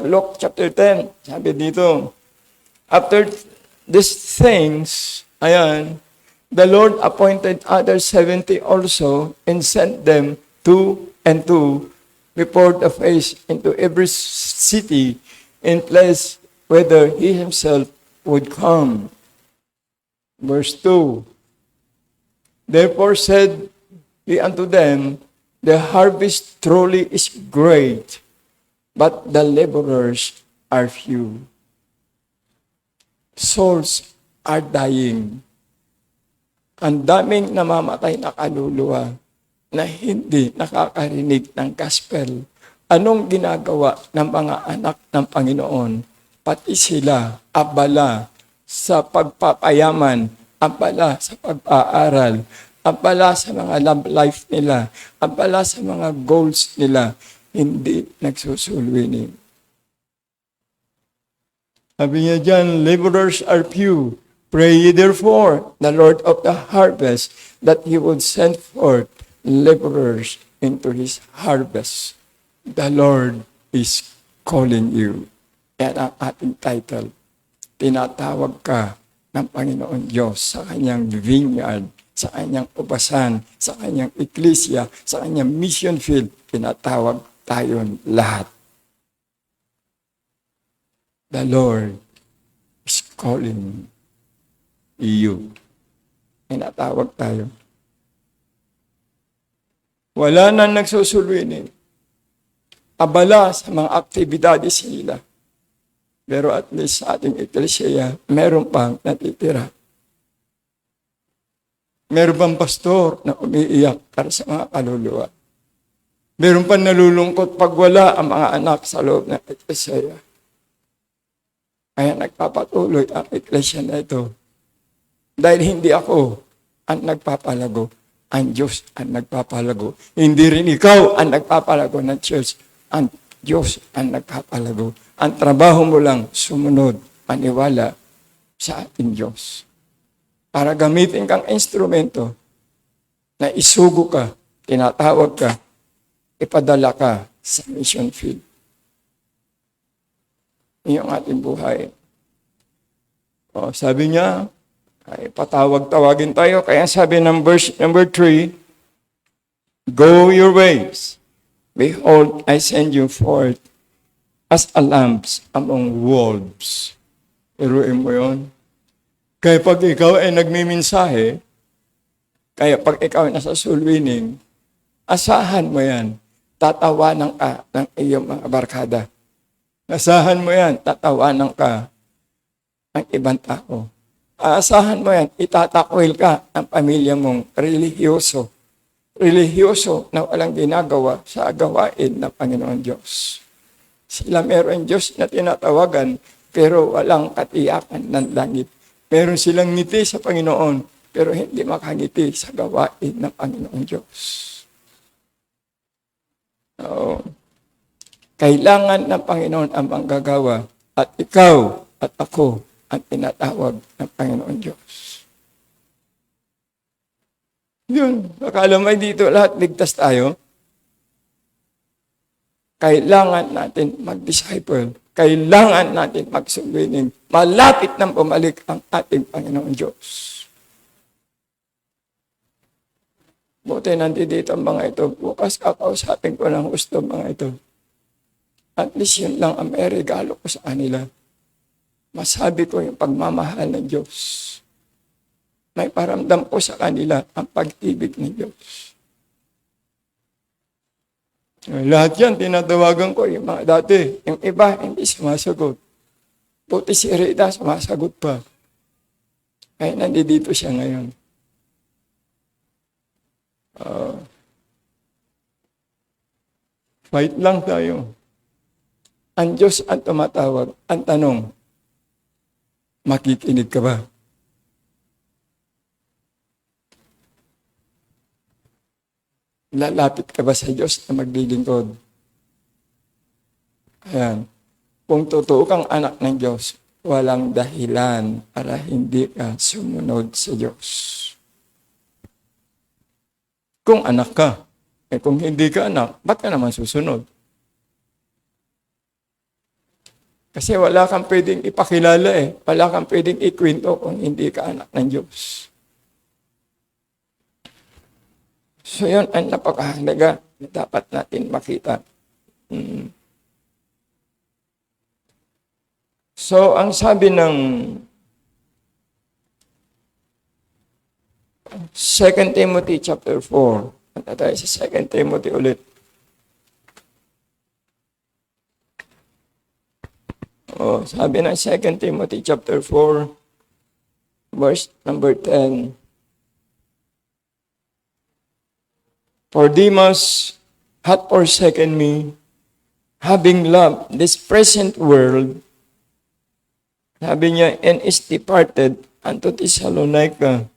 Luke chapter 10, sabi dito, after these things, ayan, the Lord appointed other 70 also and sent them two and two before the face into every city and place whither he himself would come. Verse 2, therefore said he unto them, the harvest truly is great, but the laborers are few. Souls are dying. Ang daming namamatay na kaluluwa na hindi nakakarinig ng gospel. Anong ginagawa ng mga anak ng Panginoon? Pati sila abala sa pagpapayaman, abala sa pag-aaral, abala sa mga love life nila, abala sa mga goals nila, hindi nagsusulwini. Sabi niya dyan, laborers are few. Pray ye therefore the Lord of the harvest that He would send forth laborers into His harvest. The Lord is calling you. Yan ang ating title. Tinatawag ka ng Panginoon Diyos sa kanyang vineyard, sa kanyang ubasan, sa kanyang iglesia, sa kanyang mission field. Tinatawag tayon lahat. The Lord is calling you. Tinatawag tayo. Wala na nagsusulwinin. Abala sa mga aktibidades nila. Pero at least sa ating iglesia, meron pang natitira. Meron pang pastor na umiiyak para sa mga kaluluwa. Meron pang nalulungkot pag wala ang mga anak sa loob ng iglesia. Kaya nagpapatuloy ang iglesia na ito. Dahil hindi ako ang nagpapalago, ang Diyos ang nagpapalago. Hindi rin ikaw ang nagpapalago ng church, ang Diyos ang nagpapalago. Ang trabaho mo lang, sumunod, maniwala sa ating Diyos. Para gamitin kang instrumento na isugo ka, tinatawag ka, ipadala ka sa mission field. Iyong ating buhay. O, sabi niya, ay patawag-tawagin tayo. Kaya sabi ng verse number 3, go your ways. Behold, I send you forth as a lambs among wolves. Iruin mo yun. Kaya pag ikaw ay nagmiminsahe, kaya pag ikaw ay nasa sulwining, asahan mo yan, tatawanan ka ng iyong mga barkada. Asahan mo yan, tatawanan ka ng ibang tao. Aasahan mo yan, itatakwil ka ng pamilya mong relihiyoso. Relihiyoso na walang ginagawa sa gawain ng Panginoon Diyos. Sila meron Diyos na tinatawagan, pero walang katiyakan ng langit. Meron silang ngiti sa Panginoon, pero hindi makangiti sa gawain ng Panginoon Diyos. So, kailangan ng Panginoon ang manggagawa at ikaw at ako ang tinatawag ng Panginoon Diyos. Yun, akala mo dito lahat ligtas tayo. Kailangan natin mag-disciple. Kailangan natin magsulwining. Malapit nang bumalik ang ating Panginoon Diyos. Buti nandito ang mga ito. Bukas kakausapin ko ng gusto mga ito. At least yun lang ang may regalo ko sa kanila. Masabi ko yung pagmamahal ng Diyos. May paramdam ko sa kanila ang pag-ibig ng Diyos. Lahat yan, tinatawagan ko, yung mga dati. Yung iba, hindi sumasagot. Buti si Rita, sumasagot pa. Kaya nandito siya ngayon. Fight lang tayo. Ang Diyos ang tumatawag. Ang tanong, makikinig ka ba? Lalapit ka ba sa Diyos na maglilingkod? Ayan. Kung totoo kang anak ng Diyos, walang dahilan para hindi ka sumunod sa Diyos. Kung anak ka, kung hindi ka anak, ba't ka naman susunod? Kasi wala kang pwedeng ipakilala wala kang pwedeng ikwento kung hindi ka anak ng Diyos. So yun ang napakahalaga na dapat natin makita. So ang sabi ng 2 Timothy chapter 4, punta tayo sa 2 Timothy ulit. Sabi ng 2 Timothy chapter 4, verse number 10. For Demas hath forsaken me, having loved this present world. Sabi niya, and is departed unto Thessalonica,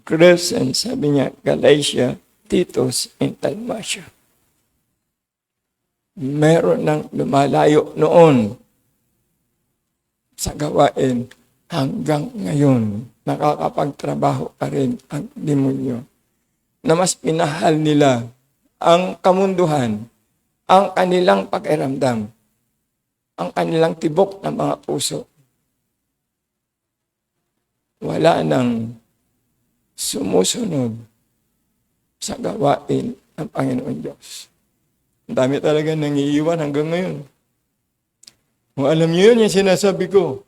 Crescens, sabi niya, Galatia, Titus, and Dalmatia. Meron ng lumalayo noon sa gawain hanggang ngayon. Nakakapagtrabaho pa rin ang demonyo na mas pinahal nila ang kamunduhan, ang kanilang pakiramdam, ang kanilang tibok ng mga puso. Wala nang sumusunod sa gawain ng Panginoon Diyos. Ang dami talaga nangiiwan hanggang ngayon. Kung alam niyo yun, yung sinasabi ko,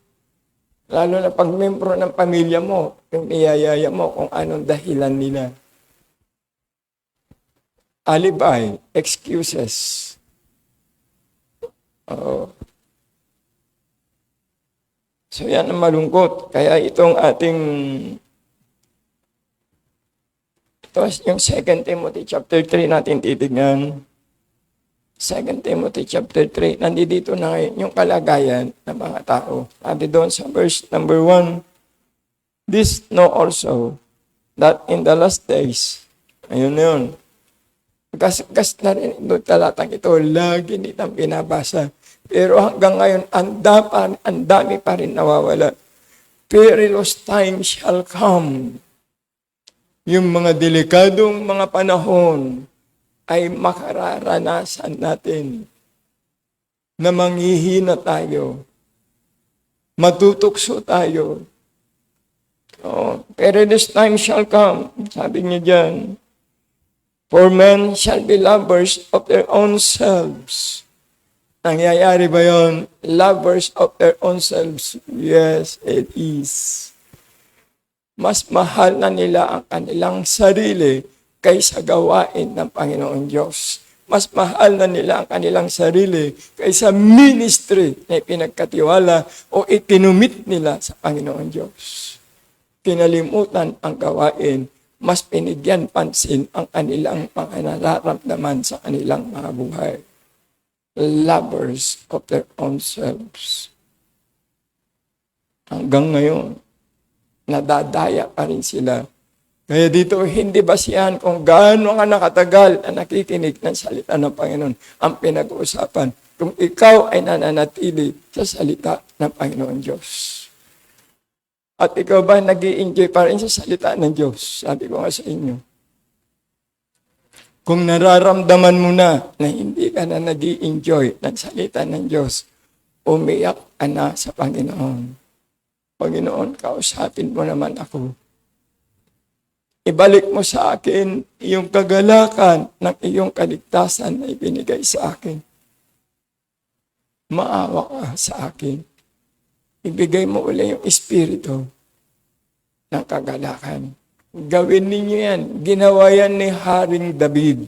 lalo na pag membro ng pamilya mo, yung niyayaya mo kung anong dahilan nila. Alibi, excuses. So yan ang malungkot. Kaya itong ating, ito yung 2 Timothy chapter 3 natin titignan. 2 Timothy chapter 3, nandito na ngayon yung kalagayan ng mga tao. Sabi doon sa verse number 1, this know also that in the last days, ayun na yun, gas na rin doon talatang ito, lagi nitang binabasa. Pero hanggang ngayon, ang dami pa rin nawawala. Perilous time shall come. Yung mga delikadong mga panahon ay makararanasan natin na manghihina tayo. Matutukso tayo. Perilous time shall come. Sabi niya dyan, for men shall be lovers of their own selves. Nangyayari ba yun? Lovers of their own selves. Yes, it is. Mas mahal na nila ang kanilang sarili kaysa gawain ng Panginoon Diyos. Mas mahal na nila ang kanilang sarili kaysa ministry na ipinagkatiwala o itinumit nila sa Panginoon Diyos. Kinalimutan ang gawain, mas pinigyan pansin ang kanilang mga nararamdaman sa kanilang mga buhay. Lovers of their own selves. Hanggang ngayon, nadadaya pa rin sila. Kaya dito, hindi basihan kung gaano nga nakatagal na nakikinig ng salita ng Panginoon ang pinag-uusapan kung ikaw ay nananatili sa salita ng Panginoon Diyos. At ikaw ba nag-i-enjoy pa rin sa salita ng Diyos? Sabi ko nga sa inyo. Kung nararamdaman mo na hindi ka na nag-i-enjoy ng salita ng Diyos, umiyak ka na sa Panginoon. Panginoon, kausapin mo naman ako. Ibalik mo sa akin yung kagalakan ng iyong kaligtasan na ibinigay sa akin. Maawa ka sa akin. Ibigay mo uli yung espiritu ng kagalakan. Gawin ninyo yan. Ginawa yan ni Haring David.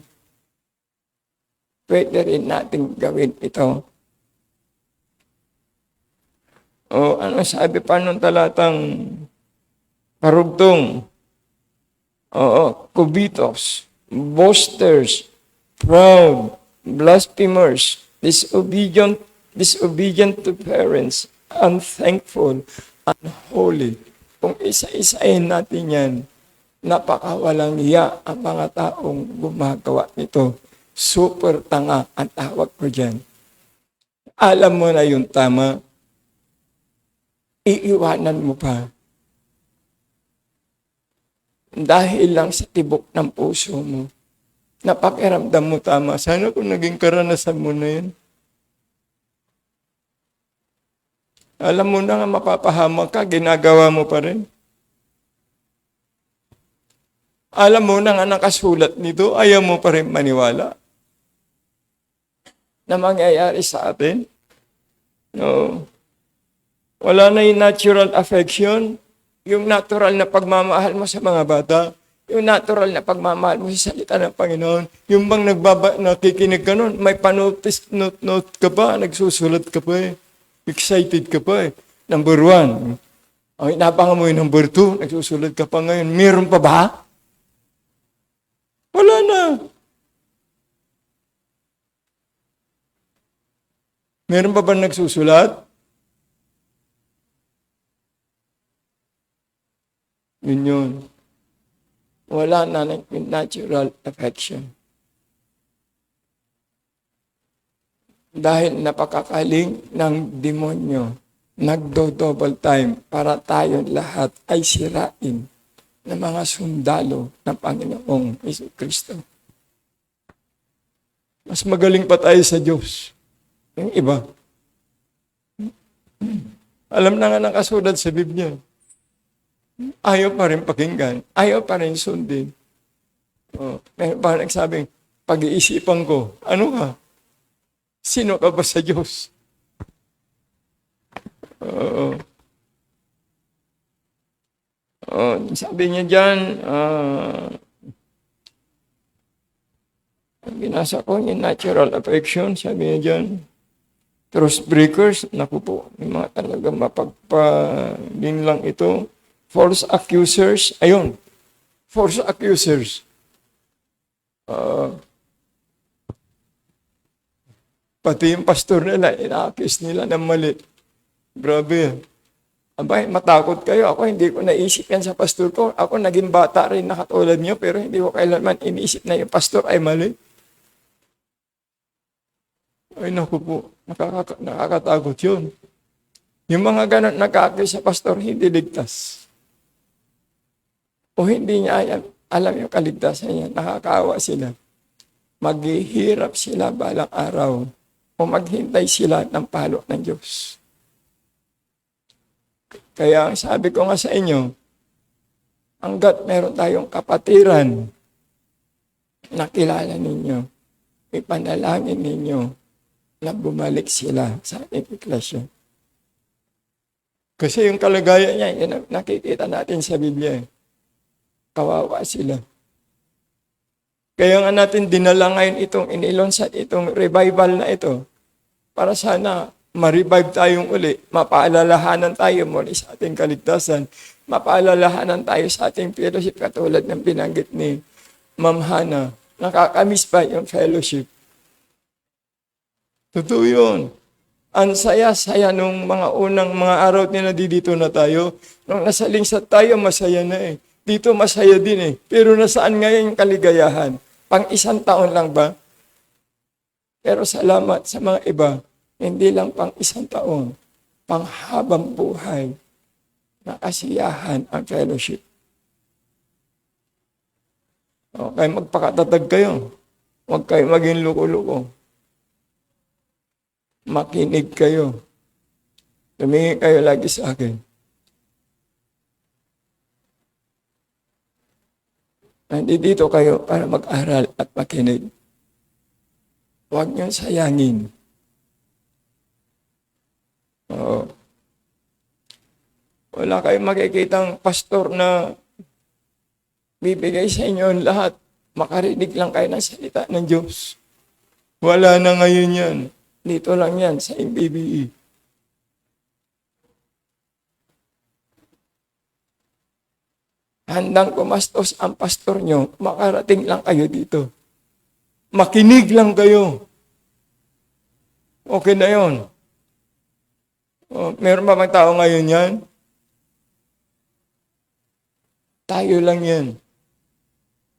pwede rin natin gawin ito. O ano sabi pa nung talatang parugtong? Oo, kubitos, boasters, proud, blasphemers, disobedient to parents, unthankful, unholy. Kung isa-isahin natin yan, napakawalang hiya ang mga taong gumagawa nito. Super tanga ang tawag ko dyan. Alam mo na yung tama, iiwanan mo pa. Dahil lang sa tibok ng puso mo, napakiramdam mo tama. Sana kung naging karanasan mo na yun. Alam mo na nga mapapahamak ka, ginagawa mo pa rin. Alam mo na nga nakasulat nito, ayaw mo pa rin maniwala na mangyayari sa atin. No. Wala na yung natural affection, yung natural na pagmamahal mo sa mga bata, yung natural na pagmamahal mo sa salita ng Panginoon, yung bang nakikinig ka nun, may panotis note ka pa, nagsusulat ka pa eh. Excited ka pa eh. Number 1. Ang inabang mo yung number 2, nagsusulat ka pa ngayon. Meron pa ba? Wala na. Meron pa ba nagsusulat? Yun. Wala na natural affection. Dahil napakakaling ng demonyo, nagdo-double time para tayo lahat ay sirain ng mga sundalo ng Panginoong Jesucristo. Mas magaling pa tayo sa Diyos. Yung iba. Alam na nga nakasulat sa Biblia. Ayaw pa rin pakinggan. Ayaw pa rin sundin. Meron pa nagsabing, pag-iisipan ko, ano ka? Sino ka ba sa Diyos? Sabi niya dyan, binasa ko yung natural affection, sabi niya dyan, trust breakers, naku po, yung mga talagang mapagpadin lang ito, false accusers, ayun, false accusers. Pati yung pastor nila, ina-accuse nila ng mali. Grabe. Abay, matakot kayo. Ako hindi ko naisip yan sa pastor ko. Ako naging bata rin na katulad niyo, pero hindi ko kailanman iniisip na yung pastor ay mali. Ay naku po, nakakatakot yun. Yung mga ganun nag-accuse sa pastor, hindi ligtas. O hindi niya alam yung kaligtasan niya, nakakaawa sila. Maghihirap sila balang araw o maghintay sila ng palo ng Diyos. Kaya sabi ko nga sa inyo, hanggat meron tayong kapatiran na kilala ninyo, ipanalangin ninyo na bumalik sila sa ating iglesia. Kasi yung kalagayan niya, yun nakikita natin sa Biblia. Kawawa sila. Kaya nga natin dinala ngayon itong inilonsat, itong revival na ito, para sana ma-revive tayong uli, mapaalalahanan tayo muli sa ating kaligtasan, mapaalalahanan tayo sa ating fellowship katulad ng binanggit ni Ma'am Hana. Nakakamiss pa yung fellowship. Totoo yun. Ang saya-saya nung mga unang mga araw na dito na tayo. Nung nasa lingsat tayo, masaya na eh. Dito masaya din eh. Pero nasaan ngayon yung kaligayahan? Pang 1 taon lang ba? Pero salamat sa mga iba, hindi lang pang 1 taon, pang habang buhay, na kasiyahan ang fellowship. Okay, magpakatatag kayo. Huwag kayo maging luko-luko. Makinig kayo. Tumingin kayo lagi sa akin. Nandito kayo para mag-aral at makinig. Huwag niyo sayangin. Oo. Wala kayong makikitang pastor na bibigay sa inyo ang lahat. Makarinig lang kayo ng salita ng Diyos. Wala na ngayon yan. Dito lang yan sa MBBE. Handang kumastos ang pastor nyo, makarating lang kayo dito. Makinig lang kayo. Okay na yun. Meron ba bang tao ngayon yan? Tayo lang yan.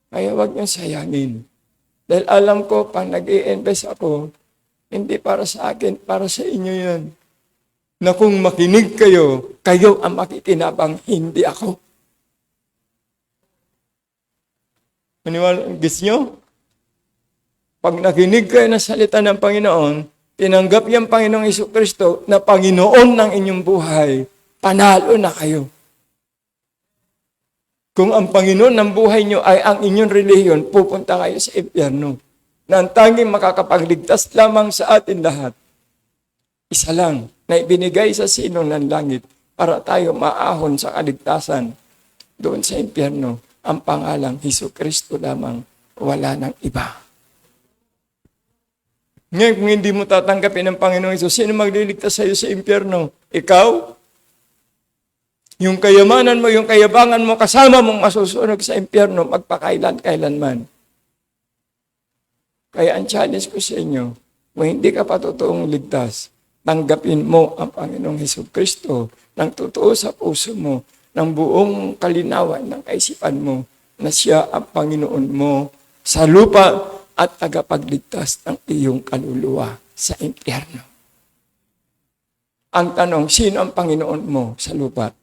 Kaya wag niyong sayangin. Dahil alam ko, pag nag-i-invest ako, hindi para sa akin, para sa inyo yan. Na kung makinig kayo, kayo ang makikinabang, hindi ako. Maniwala, gets nyo? Pag nakinig kayo ng salita ng Panginoon, tinanggap yung Panginoong Jesucristo na Panginoon ng inyong buhay, panalo na kayo. Kung ang Panginoon ng buhay nyo ay ang inyong relihiyon, pupunta kayo sa impyerno. Na ang tanging makakapagligtas lamang sa atin lahat. Isa lang, na ibinigay sa sinong ng langit para tayo maahon sa kaligtasan doon sa impyerno. Ang pangalang Jesucristo lamang, wala nang iba. Ngayon, kung hindi mo tatanggapin ng Panginoong Hesus, sino magliligtas sa iyo sa impyerno? Ikaw? Yung kayamanan mo, yung kayabangan mo, kasama mong masusunog sa impyerno, magpakailan-kailanman. Kaya ang challenge ko sa inyo, kung hindi ka pa totoong ligtas, tanggapin mo ang Panginoong Jesucristo ng totoo sa puso mo, ng buong kalinawan ng kaisipan mo, na siya ang Panginoon mo sa lupa at tagapagligtas ng iyong kaluluwa sa impyerno. Ang tanong, sino ang Panginoon mo sa lupa?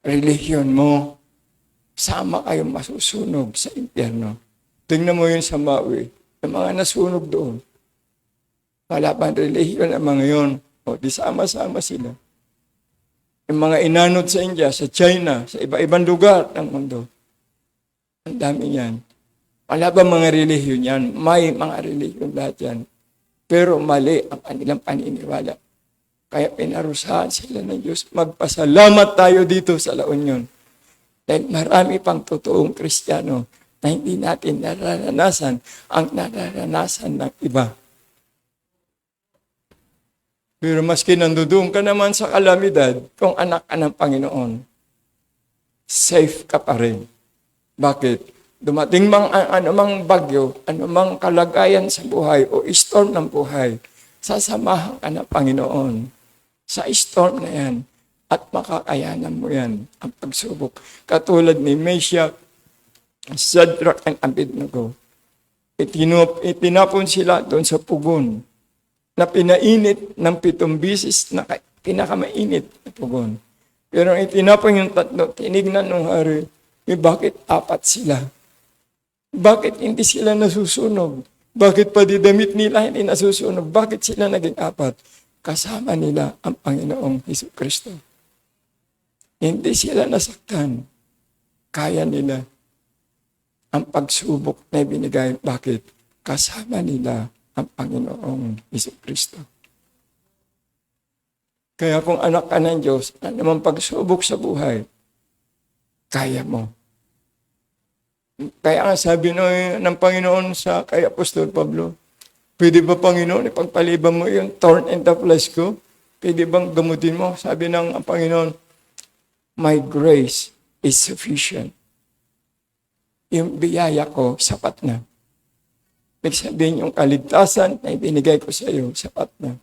Relihiyon mo, sama kayong masusunog sa impyerno. Tingnan mo yun sa Maui, yung mga nasunog doon. Wala pang relihiyon ang mga yun. O, di sama-sama sila. Yung mga inanod sa India, sa China, sa iba-ibang lugar ng mundo. Ang dami yan. Wala ba mga relihiyon yan? May mga relihiyon lahat yan. Pero mali ang kanilang paniniwala. Kaya pinarusahan sila ng Diyos. Magpasalamat tayo dito sa La Union. Dahil marami pang totoong Kristiyano na hindi natin nararanasan ang nararanasan ng iba. Pero maski nandoon ka naman sa kalamidad, kung anak ka ng Panginoon, safe ka pa rin. Bakit? Dumating mang anumang bagyo, anumang kalagayan sa buhay o storm ng buhay, sasamahan ka ng Panginoon sa storm na yan at makakayanan mo yan ang pagsubok. Katulad ni Meshach, Shadrach, and Abednego. Itinapon sila doon sa pugon na pinainit ng 7 bisis na pinakamainit na pugon. Pero itinapon yung 3, tinignan ng hari, bakit 4 sila? Bakit hindi sila nasusunog? Bakit pati damit nila hindi nasusunog? Bakit sila naging 4? Kasama nila ang Panginoong Jesucristo. Hindi sila nasaktan. Kaya nila ang pagsubok na ibinigay. Bakit? Kasama nila ang Panginoong Jesucristo. Kaya kung anak ka ng Diyos, anumang pagsubok sa buhay, kaya mo. Kaya nga sabi ng Panginoon sa kay Apostol Pablo, pwede ba Panginoon, ipagpaliban mo yung thorn in the flesh ko? Pwede bang gamutin mo? Sabi ng Panginoon, my grace is sufficient. Yung biyaya ko, sapat na. Ibig sabihin, yung kaligtasan na ibinigay ko sa iyo, sapat na.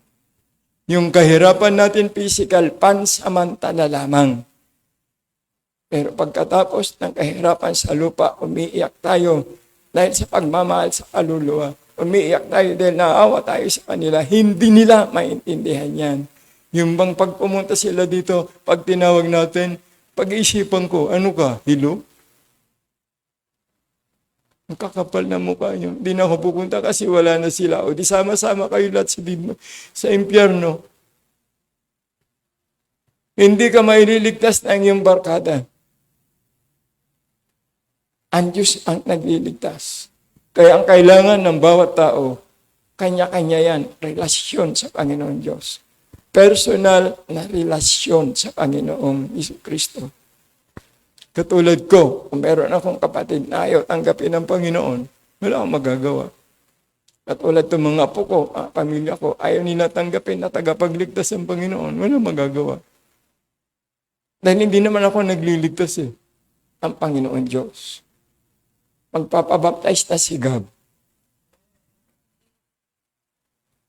Yung kahirapan natin physical, pansamantala lamang. Pero pagkatapos ng kahirapan sa lupa, umiiyak tayo dahil sa pagmamahal sa kaluluwa. Umiiyak tayo dahil naawa tayo sa kanila. Hindi nila maintindihan yan. Yung bang pag pumunta sila dito, pag tinawag natin, pag-iisipan ko, ano ka, hilo? Ang kakapal na mukha nyo. Di na ako pupunta kasi wala na sila. O di sama-sama kayo lahat sa impyerno. Hindi ka maililigtas ng iyong barkada. Ang Diyos ang nagliligtas. Kaya ang kailangan ng bawat tao, kanya-kanya yan, relasyon sa Panginoon Diyos. Personal na relasyon sa Panginoong Jesucristo. Katulad ko, kung meron akong kapatid na ayaw tanggapin ng Panginoon, wala akong magagawa. Katulad ng mga apo ko, pamilya ko, ayaw nila tanggapin na tagapagligtas ng Panginoon. Wala magagawa. Dahil hindi naman ako nagliligtas eh. Ang Panginoon Diyos. Magpapabaptize na si Gab.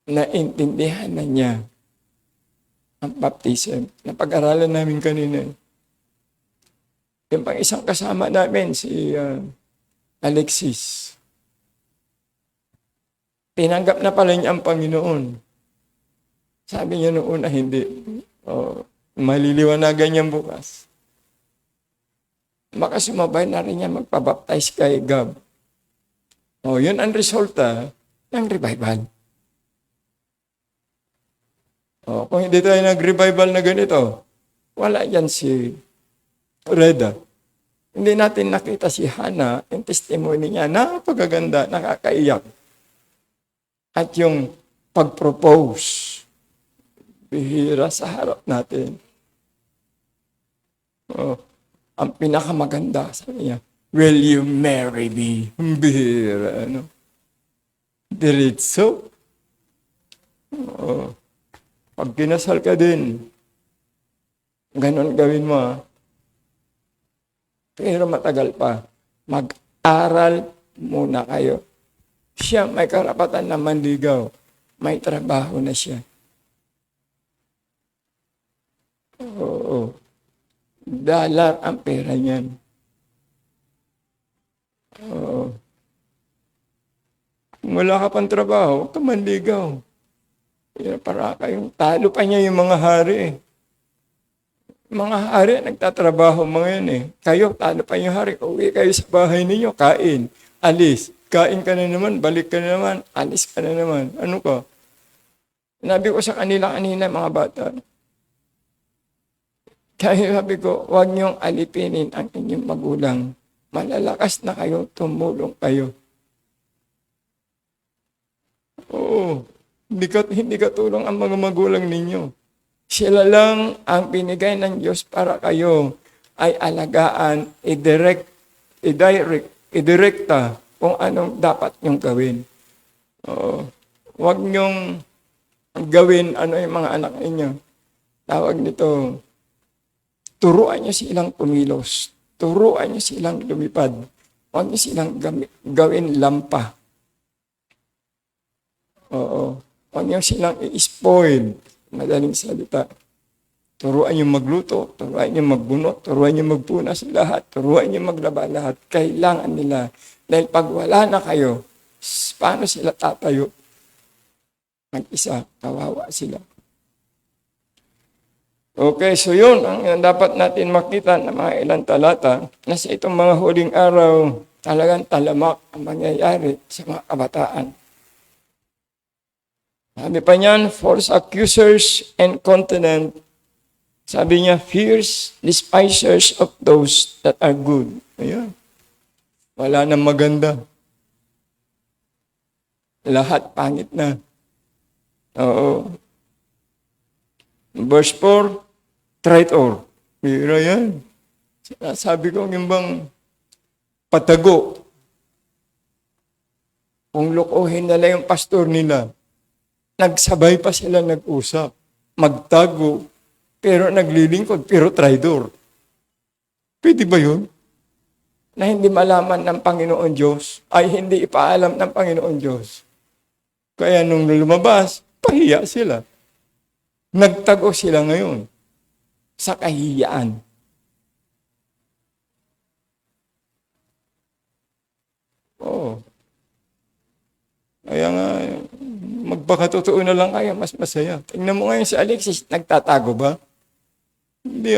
Naintindihan na niya ang baptism. Napag-aralan namin kanina. Yung pang isang kasama namin, si Alexis. Tinanggap na pala niya ang Panginoon. Sabi niya noong una, hindi. Maliliwanagan niya bukas. Makasumabay na rin niya magpabaptize kay Gab. Yun ang resulta ng revival. Kung hindi tayo nag-revival na ganito, wala yan si Reda. Hindi natin nakita si Hannah, yung testimony niya, napakaganda, nakakaiyak. At yung pag-propose, bihira sa harap natin. Ang pinakamaganda, sabi niya, will you marry me? Bihira, ano? Diretso. Pag kinasal ka din, ganon gawin mo. Pero matagal pa. Mag-aral muna kayo. Siya may karapatan na manligaw. May trabaho na siya. Dollar ang pera niyan. Kung wala ka pang trabaho, huwag ka manligaw. Para kayong talo pa niya yung mga hari. Mga hari, nagtatrabaho mga yan eh. Kayo, talo pa yung hari. Uwi kayo sa bahay ninyo, kain, alis. Kain ka na naman, balik ka na naman, alis ka na naman. Ano ka? Sinabi ko sa kanila kanina, mga bata. Kaya sabi ko, huwag niyong alipinin ang inyong magulang. Malalakas na kayo, tumulong kayo. Hindi ka tulong ang mga magulang ninyo. Sila lang ang binigay ng Diyos para kayo ay alagaan, i-direkta kung anong dapat nyong gawin. Huwag nyong gawin ano yung mga anak ninyo. Tawag nito, turuan nyo silang kumilos. Turuan nyo silang lumipad. Huwag nyo silang gawin lampa. Huwag nyo silang i-spoil. Madaling salita. Turuan nyo magluto, turuan nyo magbunot, turuan nyo magpunas lahat, turuan nyo maglaba lahat. Kailangan nila. Dahil pag wala na kayo, paano sila tatayo? Mag-isa, kawawa sila. Okay, so yun ang dapat natin makita ng mga ilang talata na sa itong mga huling araw, talagang talamak ang mangyayari sa mga kabataan. Sabi pa niyan, false accusers and continent. Sabi niya, fierce despisers of those that are good. Ayan. Wala nang maganda. Lahat pangit na. Verse 4, traitor. Mira yan. Sabi ko, yung bang patago. Kung lukuhin nila yung pastor nila, nagsabay pa sila nag-usap. Magtago, pero naglilingkod, pero traitor. Pwede ba yun? Na hindi malaman ng Panginoon Diyos, ay hindi ipaalam ng Panginoon Diyos. Kaya nung lumabas, pahiya sila. Nagtago sila ngayon sa kahiyaan. Kaya nga, magpakatotoo na lang kayo, mas masaya. Tingnan mo ngayon si Alexis, nagtatago ba? Hindi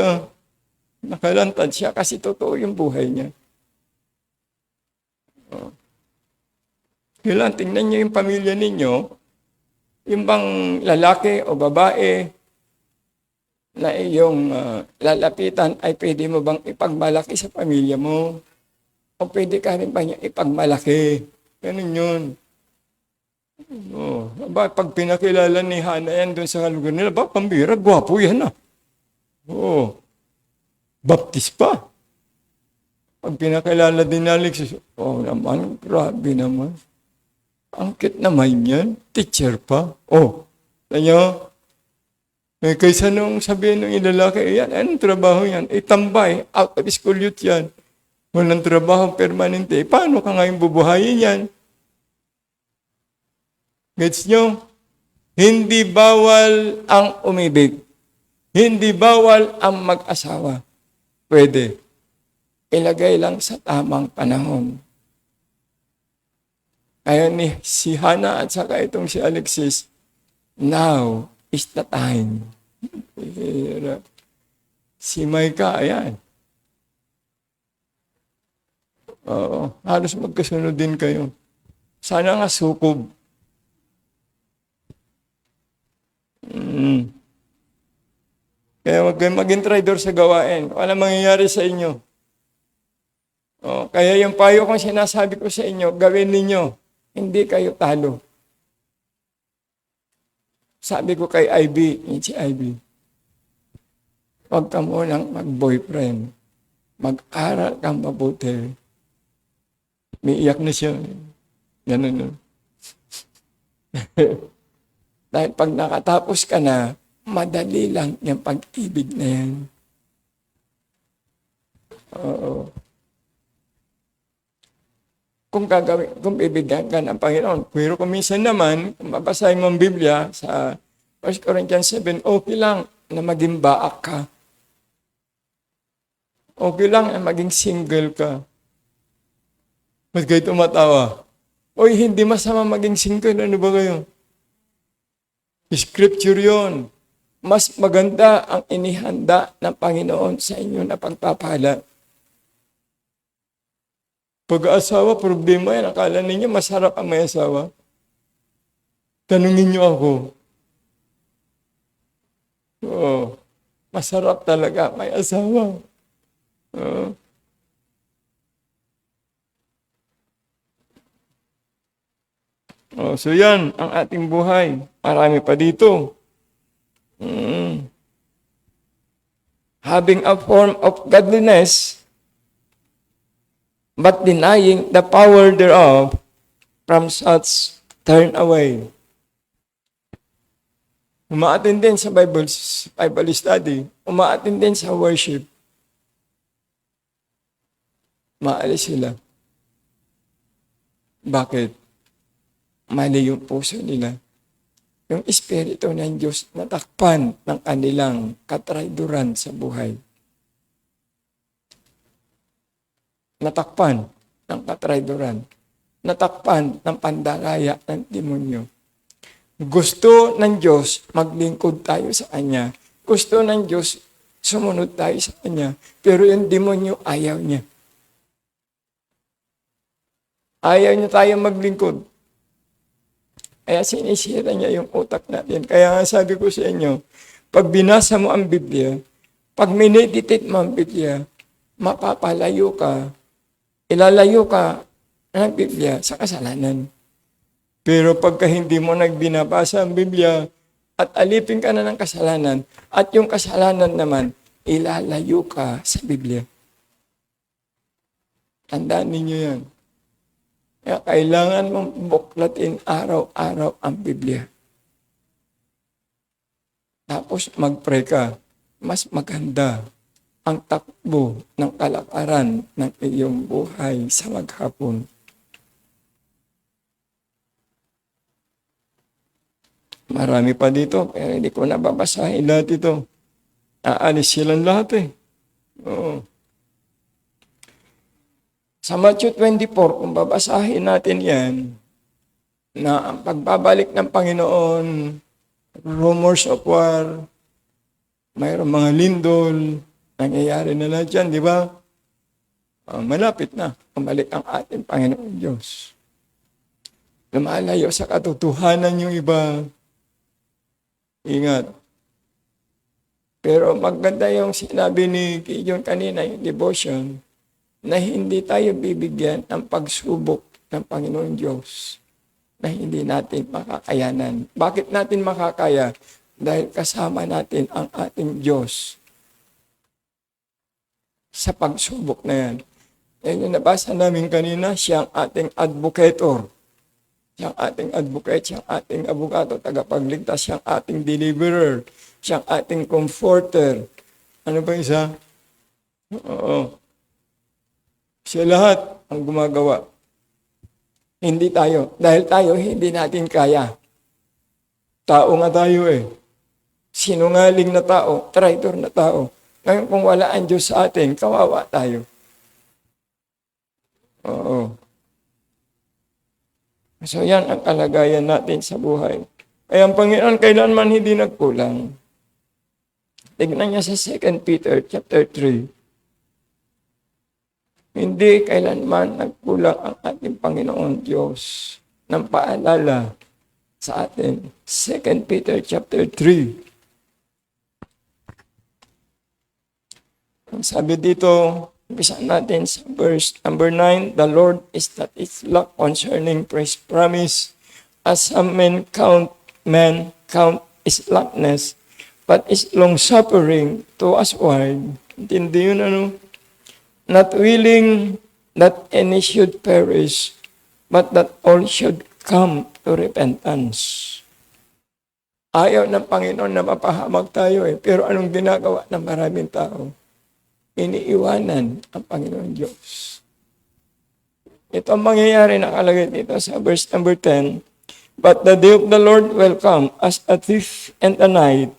nakalantad siya kasi totoo yung buhay niya. Kailan, tingnan niyo yung pamilya ninyo, yung bang lalaki o babae na iyong lalapitan ay pwede mo bang ipagmalaki sa pamilya mo? O pwede ka rin ba niya ipagmalaki? Ganun yun. Pag pinakilala ni Hannah yan doon sa lugar nila, pambira, gwapo yan baptis pa. Pag pinakilala din ni Alexis, naman, grabe naman. Ang cute naman yan. Teacher pa. Oh, tanyo. Kaysa nung sabihin ng ilalaki, yan, anong trabaho yan? Tambay, out of school youth yan. Walang trabaho permanente. Paano ka ngayon bubuhayin yan? Gets nyo? Hindi bawal ang umibig. Hindi bawal ang mag-asawa. Pwede. Ilagay lang sa tamang panahon. Kaya ni si Hannah at saka itong si Alexis, now is the time. Si Micah, ayan. Oo, halos magkasunod din kayo. Sana nga sukob. Kaya wag kayong maging traidor sa gawain. Kung ano mangyayari sa inyo. Kaya yung payo kong sinasabi ko sa inyo, gawin ninyo. Hindi kayo talo. Sabi ko kay Ivy, si Ivy, huwag ka munang mag-boyfriend. Mag-aral kang mabuti. Umiiyak na siya. Ganun. Dahil pag nakatapos ka na, madali lang yung pag-ibig na yan. Oo. Kung bibigyan ka ng Panginoon. Pero kung minsan naman, kung mabasahin mo ang Biblia sa 1 Corinthians 7, okay lang na maging baak ka. Okay lang na maging single ka. Mas kayo tumatawa. Oy, hindi masama maging single. Ano ba kayo? Scripture yun. Mas maganda ang inihanda ng Panginoon sa inyo na pagpapala. Pag-aasawa, problema yan. Akala ninyo masarap ang may asawa? Tanungin niyo ako. Oo. Masarap talaga may asawa. Oo. So yan, ang ating buhay. Marami pa dito. Having a form of godliness, but denying the power thereof, from such turn away. Umaatin din sa Bible study, umaatin din sa worship. Maalis sila. Bakit? Mali yung puso nila. Yung Espiritu ng Diyos natakpan ng kanilang katrayduran sa buhay. Natakpan ng katrayduran. Natakpan ng pandaraya ng demonyo. Gusto ng Diyos maglingkod tayo sa Kanya. Gusto ng Diyos sumunod tayo sa Kanya. Pero yung demonyo ayaw niya. Ayaw niya tayo maglingkod. Kaya sinisira niya yung utak natin. Kaya nga sabi ko sa inyo, pag binasa mo ang Biblia, pag mineditate mo ang Biblia, mapapalayo ka, ilalayo ka ng Biblia sa kasalanan. Pero pagka hindi mo nagbinabasa ang Biblia at alipin ka na ng kasalanan, at yung kasalanan naman, ilalayo ka sa Biblia. Tandaan ninyo yan. Kaya kailangan mong buklatin araw-araw ang Biblia. Tapos mag-pray ka. Mas maganda ang takbo ng kalakaran ng iyong buhay sa maghapon. Marami pa dito, pero hindi ko nababasahin lahat ito. Aalis silang lahat eh. Oo. Sa Matthew 24, kung babasahin natin yan, na ang pagbabalik ng Panginoon, rumors of war, mayroong mga lindol, nangyayari na lahat yan, di ba? Malapit na, umalik ang ating Panginoon Diyos. Lumalayo sa katotohanan yung iba. Ingat. Pero maganda yung sinabi ni Gideon kanina, yung devotion, na hindi tayo bibigyan ng pagsubok ng Panginoon Diyos na hindi natin makakayanan. Bakit natin makakaya? Dahil kasama natin ang ating Diyos sa pagsubok na yan. Yan yung nabasa namin kanina, siya ang ating advocator. Siyang ating advocate, siyang ating abogado, tagapagligtas, siyang ating deliverer, siyang ating comforter. Ano ba isa? Oo. Siya lahat ang gumagawa. Hindi tayo. Dahil tayo, hindi natin kaya. Tao nga tayo eh. Sinungaling na tao, traitor na tao. Ngayon kung wala ang Diyos sa atin, kawawa tayo. Oo. So yan ang kalagayan natin sa buhay. Kaya ang Panginoon kailanman hindi nagkulang. Tignan niya sa 2 Peter chapter 3. Hindi kailanman nagkulang ang ating Panginoon Diyos ng paalala sa atin. 2 Peter chapter 3. Ang sabi dito, umpisa natin sa verse number 9, the Lord is not its lack concerning praise promise, as some men count is slackness, but is long suffering to usward. Intindi yun ano? Not willing that any should perish, but that all should come to repentance. Ayaw ng Panginoon na mapahamak tayo eh. Pero anong ginagawa ng maraming tao? Iniiwanan ang Panginoon Diyos. Ito ang mangyayari nakalagay dito sa verse number 10. But the day of the Lord will come as a thief in the night,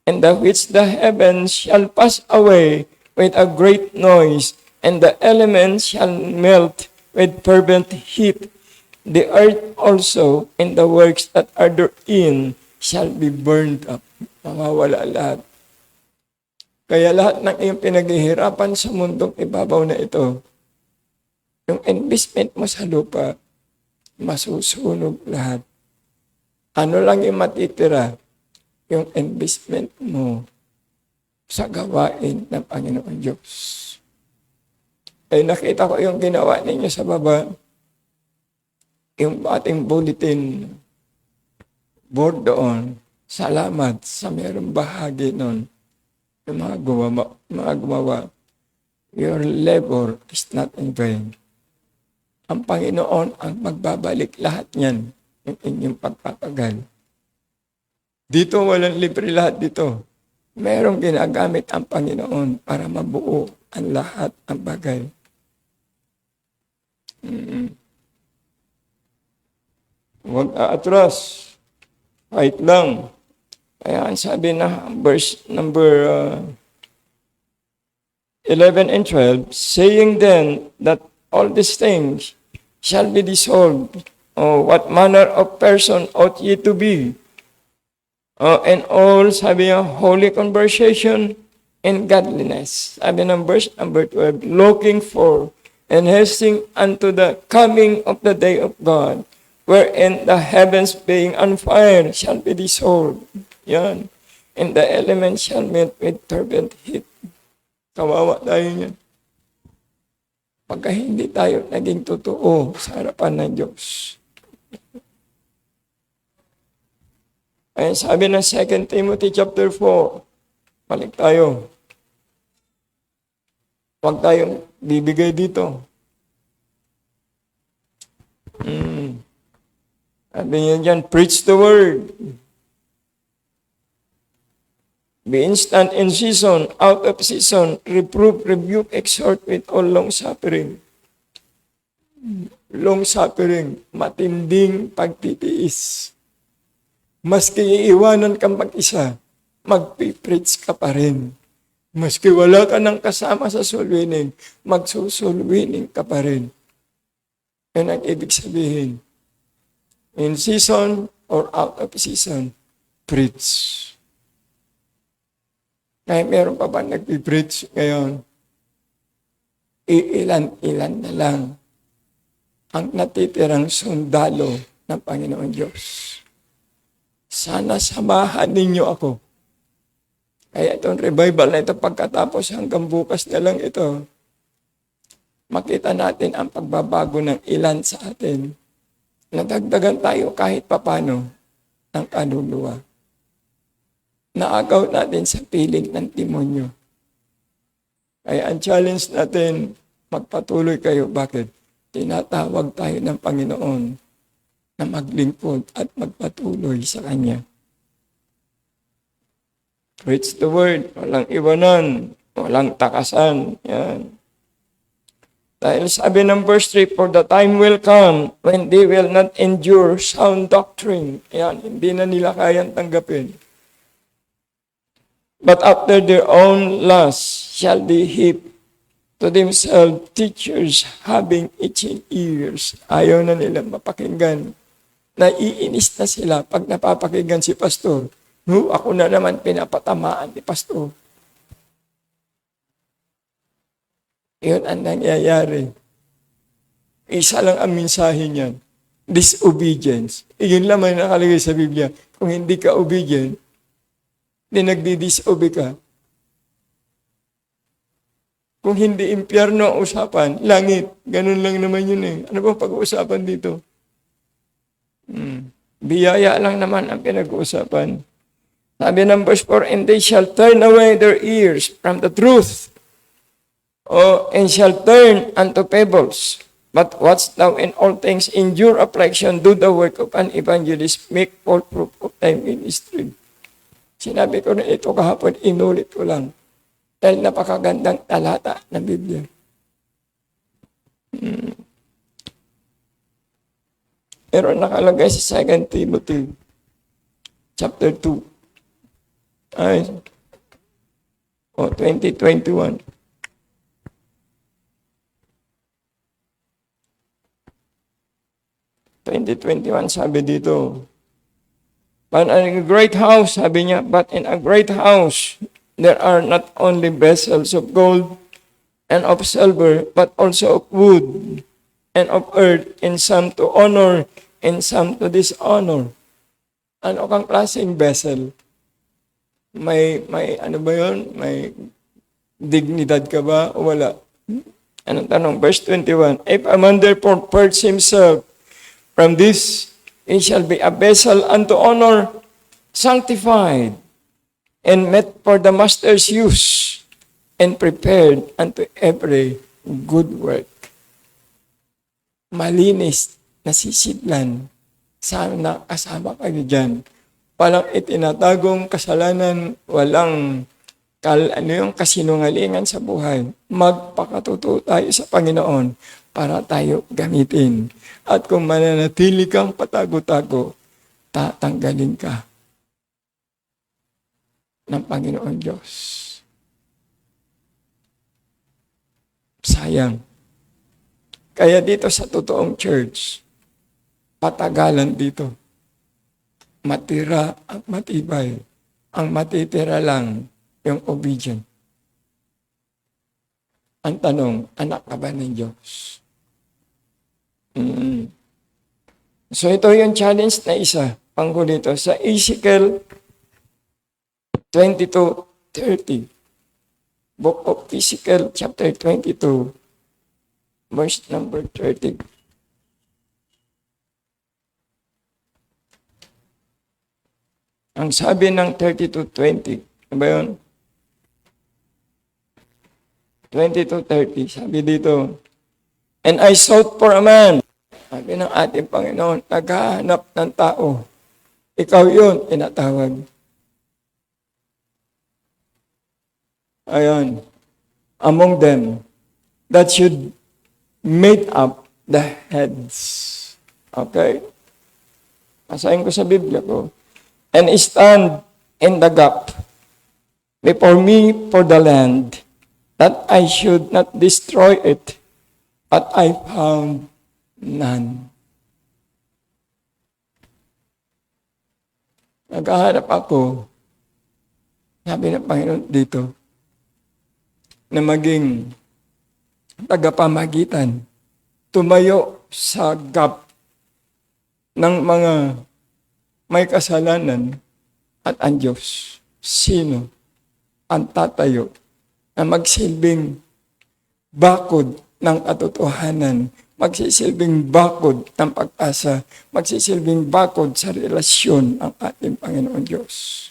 and the which the heavens shall pass away with a great noise, and the elements shall melt with fervent heat. The earth also and the works that are therein shall be burned up. Mawawala lahat. Kaya lahat ng iyong pinaghihirapan sa mundong ibabaw na ito, yung investment mo sa lupa, masusunog lahat. Ano lang yung matitira? Yung investment mo sa gawain ng Panginoon Diyos. Ay nakita ko yung ginawa ninyo sa baba, yung ating bulletin board doon. Salamat sa mayroong bahagi nun. Yung mga gumawa, your labor is not in vain. Ang Panginoon ang magbabalik lahat niyan, yung inyong pagpapagal. Dito, walang libre lahat dito. Merong ginagamit ang Panginoon para mabuo ang lahat ng bagay. Huwag aatras. Fight lang. Kaya ang sabi na verse number 11 and 12, saying then that all these things shall be dissolved. Oh, what manner of person ought ye to be? And all, sabi niya, holy conversation and godliness. Sabi ng verse number 12, looking for and hastening unto the coming of the day of God, wherein the heavens being on fire shall be dissolved. Yan. And the elements shall melt with fervent heat. Kawawa tayo niyan. Pagka hindi tayo naging totoo sa harapan ng Diyos. Ay sabi ng 2 Timothy chapter 4, balik tayo. Huwag tayong bibigay dito. Sabi niya dyan, preach the word. Be instant in season, out of season, reprove, rebuke, exhort with all long suffering. Long suffering, matinding pagtitiis. Maski iiwanan kang mag-isa, magpipreach ka pa rin. Maski wala ka ng kasama sa soul winning, magsusoul winning ka pa rin. Yan ang ibig sabihin. In season or out of season, preach. Kaya meron pa ba nagpipreach ngayon? Iilan-ilan na lang ang natitirang sundalo ng Panginoon Diyos. Sana samahan ninyo ako. Kaya itong revival na ito, pagkatapos hanggang bukas na lang ito, makita natin ang pagbabago ng ilan sa atin. Nadagdagan tayo kahit papano ng kaluluwa. Naagaw natin sa piling ng demonyo. Kaya ang challenge natin, magpatuloy kayo. Bakit? Tinatawag tayo ng Panginoon na maglingkod at magpatuloy sa Kanya. Preach the word, walang iwanan, walang takasan. Yan. Dahil sabi ng verse 3, for the time will come when they will not endure sound doctrine. Yan, hindi na nila kayang tanggapin. But after their own lusts shall they heap to themselves teachers having itching ears. Ayaw na nila mapakinggan. Naiinis na sila pag napapakinggan si pastor. No, ako na naman pinapatamaan ni pastor. Yun ang nangyayari. Isa lang ang mensahe niyan. Disobedience. Yun lang ang nakalagay sa Biblia. Kung hindi ka obedient, di nagdi-disobey ka. Kung hindi impyerno ang usapan, langit. Ganun lang naman yun eh. Ano ba pag-uusapan dito? Biyaya lang naman ang pinag-uusapan. Sabi ng verse 4, and they shall turn away their ears from the truth, and shall turn unto fables. But watch thou in all things, endure affliction, do the work of an evangelist, make full proof of thy ministry. Sinabi ko na ito kahapon, inulit ko lang. Dahil napakagandang talata ng Biblia. Pero nakalagay sa 2 Timothy chapter 2. Ay, 20:21. Sabi dito, but in a great house, sabi niya, but in a great house, there are not only vessels of gold and of silver, but also of wood and of earth, and some to honor, and some to dishonor. Ano kang klaseng vessel? May ano ba yun? May dignidad ka ba o wala? Anong tanong? Verse 21, if a man therefore purge himself from this, he shall be a vessel unto honor, sanctified, and met for the master's use, and prepared unto every good work. Malinis, nasisidlan, sana kasama kayo dyan. Walang itinatagong kasalanan, walang yung kasinungalingan sa buhay. Magpakatuto tayo sa Panginoon para tayo gamitin. At kung mananatili kang patago-tago, tatanggalin ka ng Panginoon Diyos. Sayang. Kaya dito sa totoong church, patagalan dito. Matira at matibay. Ang matitira lang yung obedient. Ang tanong, anak ka ba ng Diyos? So ito yung challenge na isa. Panghuli ito sa Ezekiel 22:30. Book of Ezekiel chapter 22, verse number 30. Ang sabi ng 32:20, ano ba yun? 22:30, sabi dito, and I sought for a man. Sabi ng ating Panginoon, naghahanap ng tao. Ikaw yun, tinatawag. Ayan. Among them, that should make up the heads. Okay? Basahin ko sa Biblia ko. And stand in the gap before me for the land, that I should not destroy it, but I found none. Naghahanap ako, sabi ng Panginoon dito, na maging tagapamagitan, tumayo sa gap ng mga may kasalanan at ang Diyos. Sino ang tatayo na magsilbing bakod ng katotohanan, magsisilbing bakod ng pag-asa, magsisilbing bakod sa relasyon ng ating Panginoon Diyos.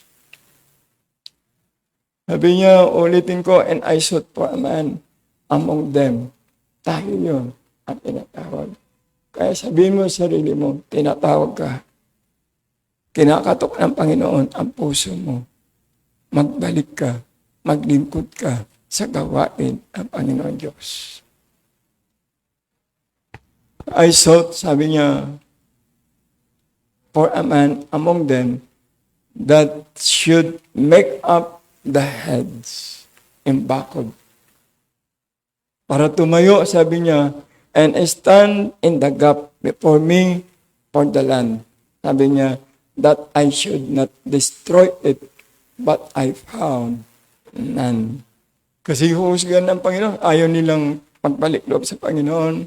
Sabi niya, ulitin ko, and I sought for a man among them. Tayo yun ang tinatawag. Kaya sabihin mo sa sarili mo, tinatawag ka. Kinakatok ng Panginoon ang puso mo. Magbalik ka, maglingkod ka sa gawain ng Panginoon Diyos. I thought, sabi niya, for a man among them that should make up the heads in backward. Para tumayo, sabi niya, and stand in the gap before me for the land. Sabi niya, that I should not destroy it, but I found none. Kasi huhusgan ng Panginoon, ayaw nilang pagbalik loob sa Panginoon.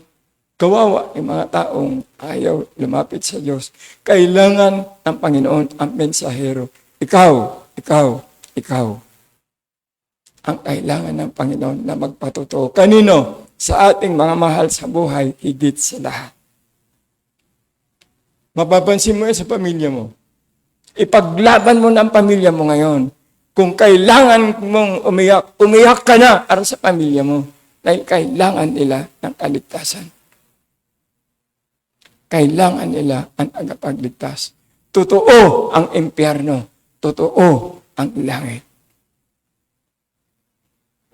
Kawawa yung mga taong ayaw lumapit sa Diyos. Kailangan ng Panginoon ang mensahero. Ikaw, ang kailangan ng Panginoon na magpatotoo. Kanino? Sa ating mga mahal sa buhay, higit sa lahat. Mapapansin mo yan sa pamilya mo. Ipaglaban mo ng pamilya mo ngayon. Kung kailangan mong umiyak, umiyak ka na para sa pamilya mo. Dahil kailangan nila ng kaligtasan. Kailangan nila ang tagapagligtas. Totoo ang impyerno. Totoo ang langit.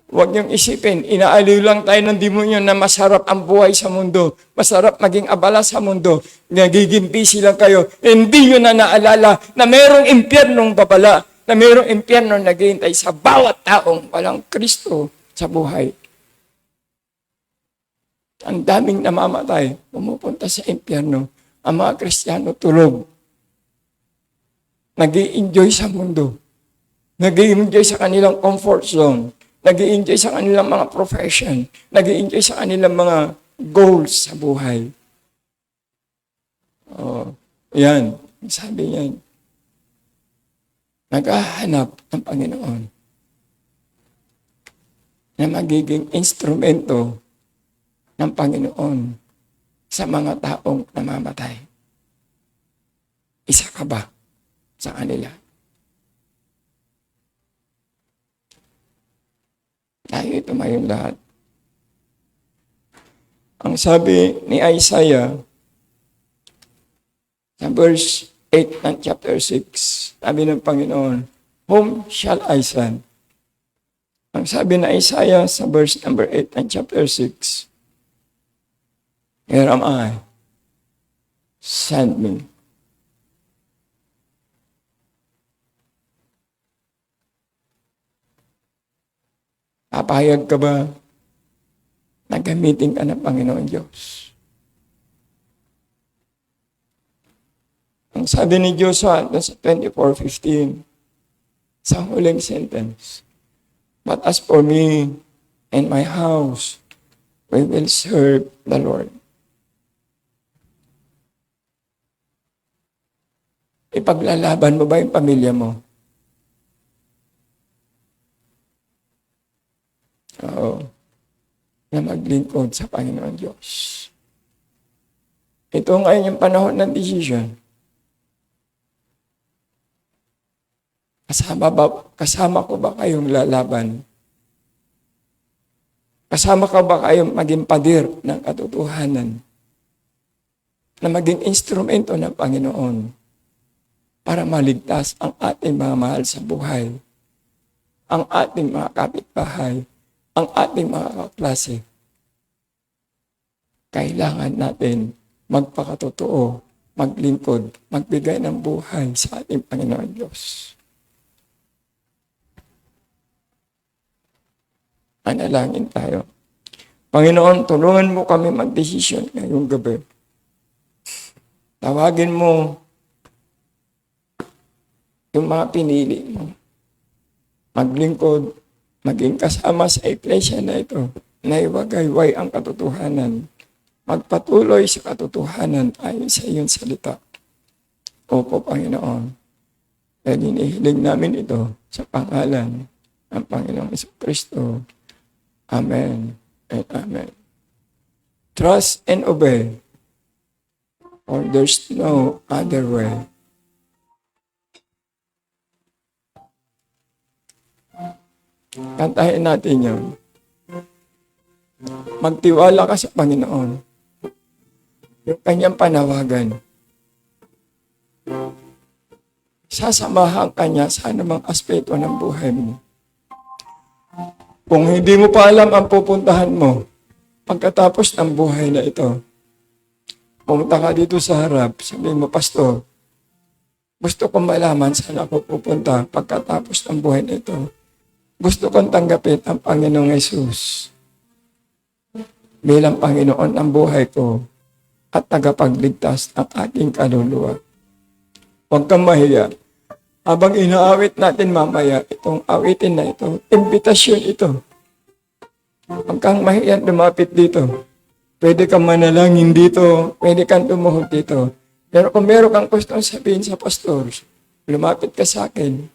Huwag niyong isipin, inaaliw lang tayo ng demonyo na masarap ang buhay sa mundo. Masarap maging abala sa mundo. Nagiging busy lang kayo. Hindi nyo na naalala na mayroong impyernong babala, na mayroong impyernong naghihintay sa bawat taong walang Kristo sa buhay. Ang daming namamatay, pumupunta sa impyerno. Ang mga Kristiyano tulog. Nag-i-enjoy sa mundo. Nag-i-enjoy sa kanilang comfort zone. Nag-i-enjoy sa kanilang mga profession. Nag-i-enjoy sa kanilang mga goals sa buhay. Oh, yan. Sabi niyan. Naghahanap ng Panginoon na magiging instrumento ng Panginoon sa mga taong namamatay. Isa ka ba sa kanila? Tayo tumayong lahat. Ang sabi ni Isaiah sa verse 8 ng chapter 6, sabi ng Panginoon, whom shall I send? Ang sabi na Isaiah sa verse number 8 ng chapter 6, here am I, send me. Papayag ka ba na gamitin ka ng Panginoon Diyos? Ang sabi ni Joshua sa 24:15, sa huling sentence, but as for me and my house, we will serve the Lord. Ipaglalaban mo ba yung pamilya mo? Oo. Na maglingkod sa Panginoon Diyos. Ito ngayon yung panahon ng decision. Kasama ko ba kayong lalaban? Kasama ka ba kayong maging pader ng katotohanan? Na maging instrumento ng Panginoon para maligtas ang ating mga mahal sa buhay, ang ating mga kapitbahay, ang ating mga kaklase. Kailangan natin magpakatotoo, maglingkod, magbigay ng buhay sa ating Panginoon Diyos. Manalangin tayo. Panginoon, tulungan mo kami mag-desisyon ngayong gabi. Tawagin mo yung mga pinili mo. Maglingkod, maging kasama sa iglesia na ito, na iwagayway ang katotohanan. Magpatuloy sa katotohanan ayon sa iyong salita. Opo, Panginoon. Dahil hinihiling namin ito sa pangalan ng Panginoong Jesucristo. Amen and amen. Trust and obey, or there's no other way. Kantahin natin yun. Magtiwala ka sa Panginoon. yung kanyang panawagan. Sasamahan ka niya sa anumang aspeto ng buhay mo. Kung hindi mo pa alam ang pupuntahan mo, pagkatapos ng buhay na ito, pumunta ka dito sa harap, sabihin mo, Pastor, gusto kong malaman saan ako pupunta pagkatapos ng buhay na ito. Gusto kong tanggapin ang Panginoong Yesus bilang Panginoon ng buhay ko at tagapagligtas ng aking kaluluwa. Huwag kang mahiya. Habang inaawit natin mamaya, itong awitin na ito, imbitasyon ito. Huwag kang mahiya lumapit dito. Pwede kang manalangin dito, pwede kang tumuhod dito. Pero kung meron kang gustong sabihin sa pastor, lumapit ka sa akin.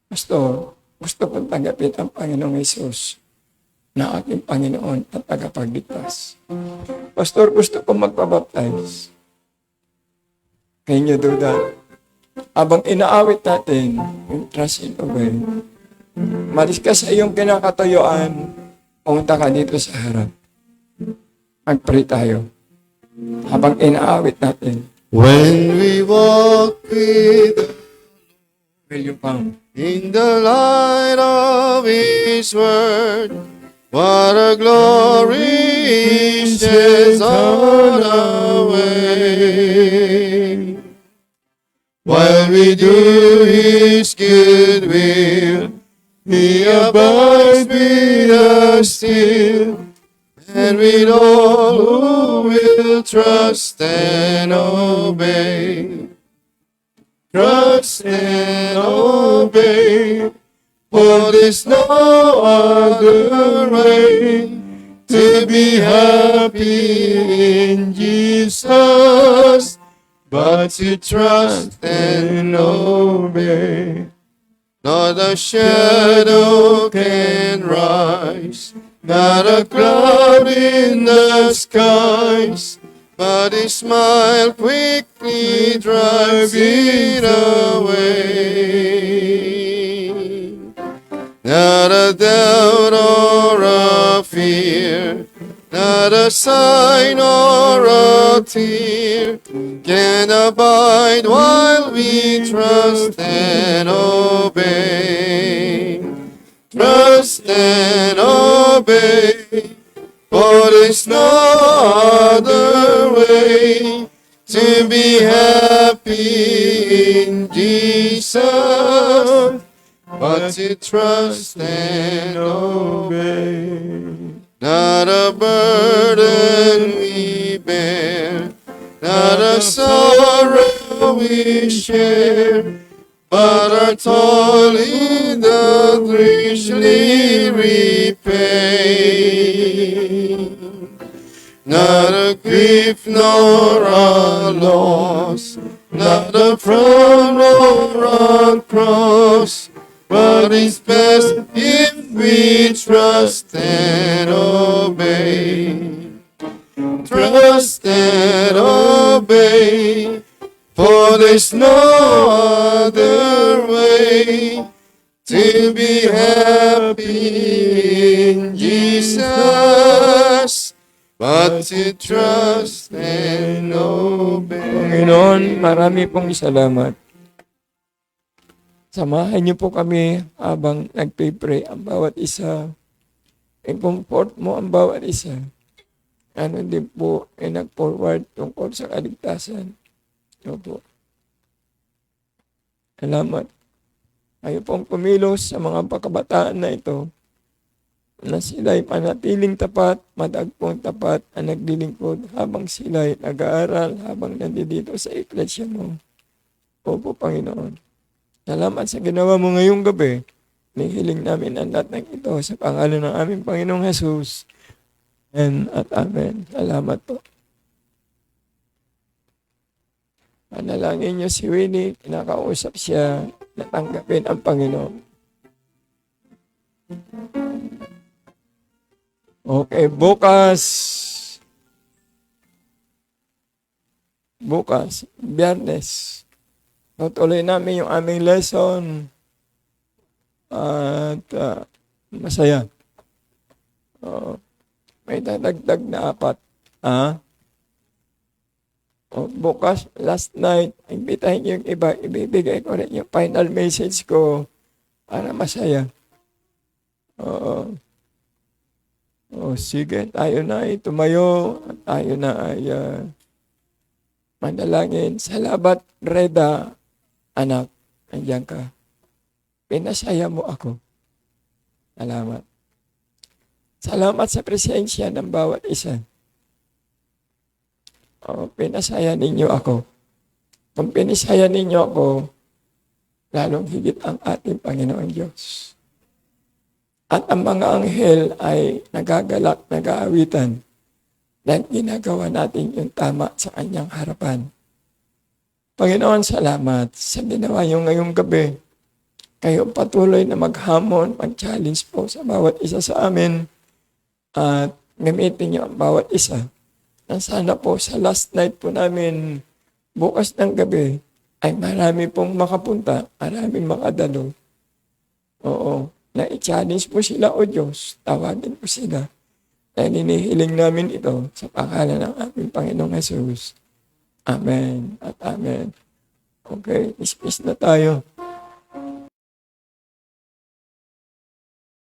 Pastor, gusto kong tanggapin ang Panginoong Yesus na aking Panginoon at tagapagligtas. Pastor, gusto kong magpabaptize. Can you do that? Habang inaawit natin yung trust and obey, malis ka sa iyong kinakatayuan, pumunta ka dito sa harap. Mag-pray tayo. Habang inaawit natin. When we walk with Will you come? in the light of His Word, what a glory He sheds on our way. While we do His good will, He abides with us still, and with all who will trust and obey. Trust and obey, for there's no other way to be happy in Jesus but to trust and obey. Not a shadow can rise, not a cloud in the skies, but His smile quickly drives it away. Not a doubt or a fear, not a sign or a tear can abide while we trust and obey. Trust and obey, for there's no other way to be happy in Jesus but to trust and obey. Not a burden we bear, not a sorrow we share, but our toil in the richly repay. Not a grief nor a loss, not a frown nor a cross, but it's best if we trust and obey. Trust and obey, for there's no other way to be happy in Jesus but to trust and obey. Panginoon, marami pong salamat. Samahan niyo po kami habang nagpipray ang bawat isa. I-comfort mo ang bawat isa. Ano din po ay nag-forward tungkol sa kaligtasan. Ito po. Salamat. Kayo pong kumilos sa mga pagkabataan na ito na sila'y manatiling tapat, madagpong tapat ang naglilingkod habang sila'y nag-aaral, habang nandito sa iglesia mo. Opo, Panginoon. Salamat sa ginawa mo ngayong gabi. Nihiling namin ang lahat ng ito sa pangalan ng aming Panginoong Jesus. Amen at amen. Salamat po. Panalangin niyo si Winnie, kinakausap siya na tanggapin ang Panginoon. Okay, bukas, Biyernes, tutuloy namin yung aming lesson at masaya. May dadagdag na 4. O, bukas, last night, imbitahin yung iba, ibibigay ko rin yung final message ko para masaya. Oo. O, sige, tayo na ay tumayo, at tayo na ay manalangin. Salamat, Reda, anak, nandiyan ka. Pinasaya mo ako. Salamat. Salamat sa presensya ng bawat isa. O, pinasaya ninyo ako. Kung pinisaya ninyo ako, lalong higit ang ating Panginoon Diyos. At ang mga anghel ay nagagalak, nag-aawitan dahil ginagawa natin yung tama sa kanyang harapan. Panginoon, salamat sa ginawa niyo ngayong gabi. Kayo patuloy na maghamon, mag-challenge po sa bawat isa sa amin at gamitin niyo ang bawat isa. Nang sana po sa last night po namin bukas ng gabi ay marami pong makapunta, maraming makadalo. Oo, na i-challenge po sila o Diyos, tawagin po sila. Dahil hinihiling namin ito sa pangalan ng aming Panginoong Jesus. Amen at amen. Okay, dismiss na tayo.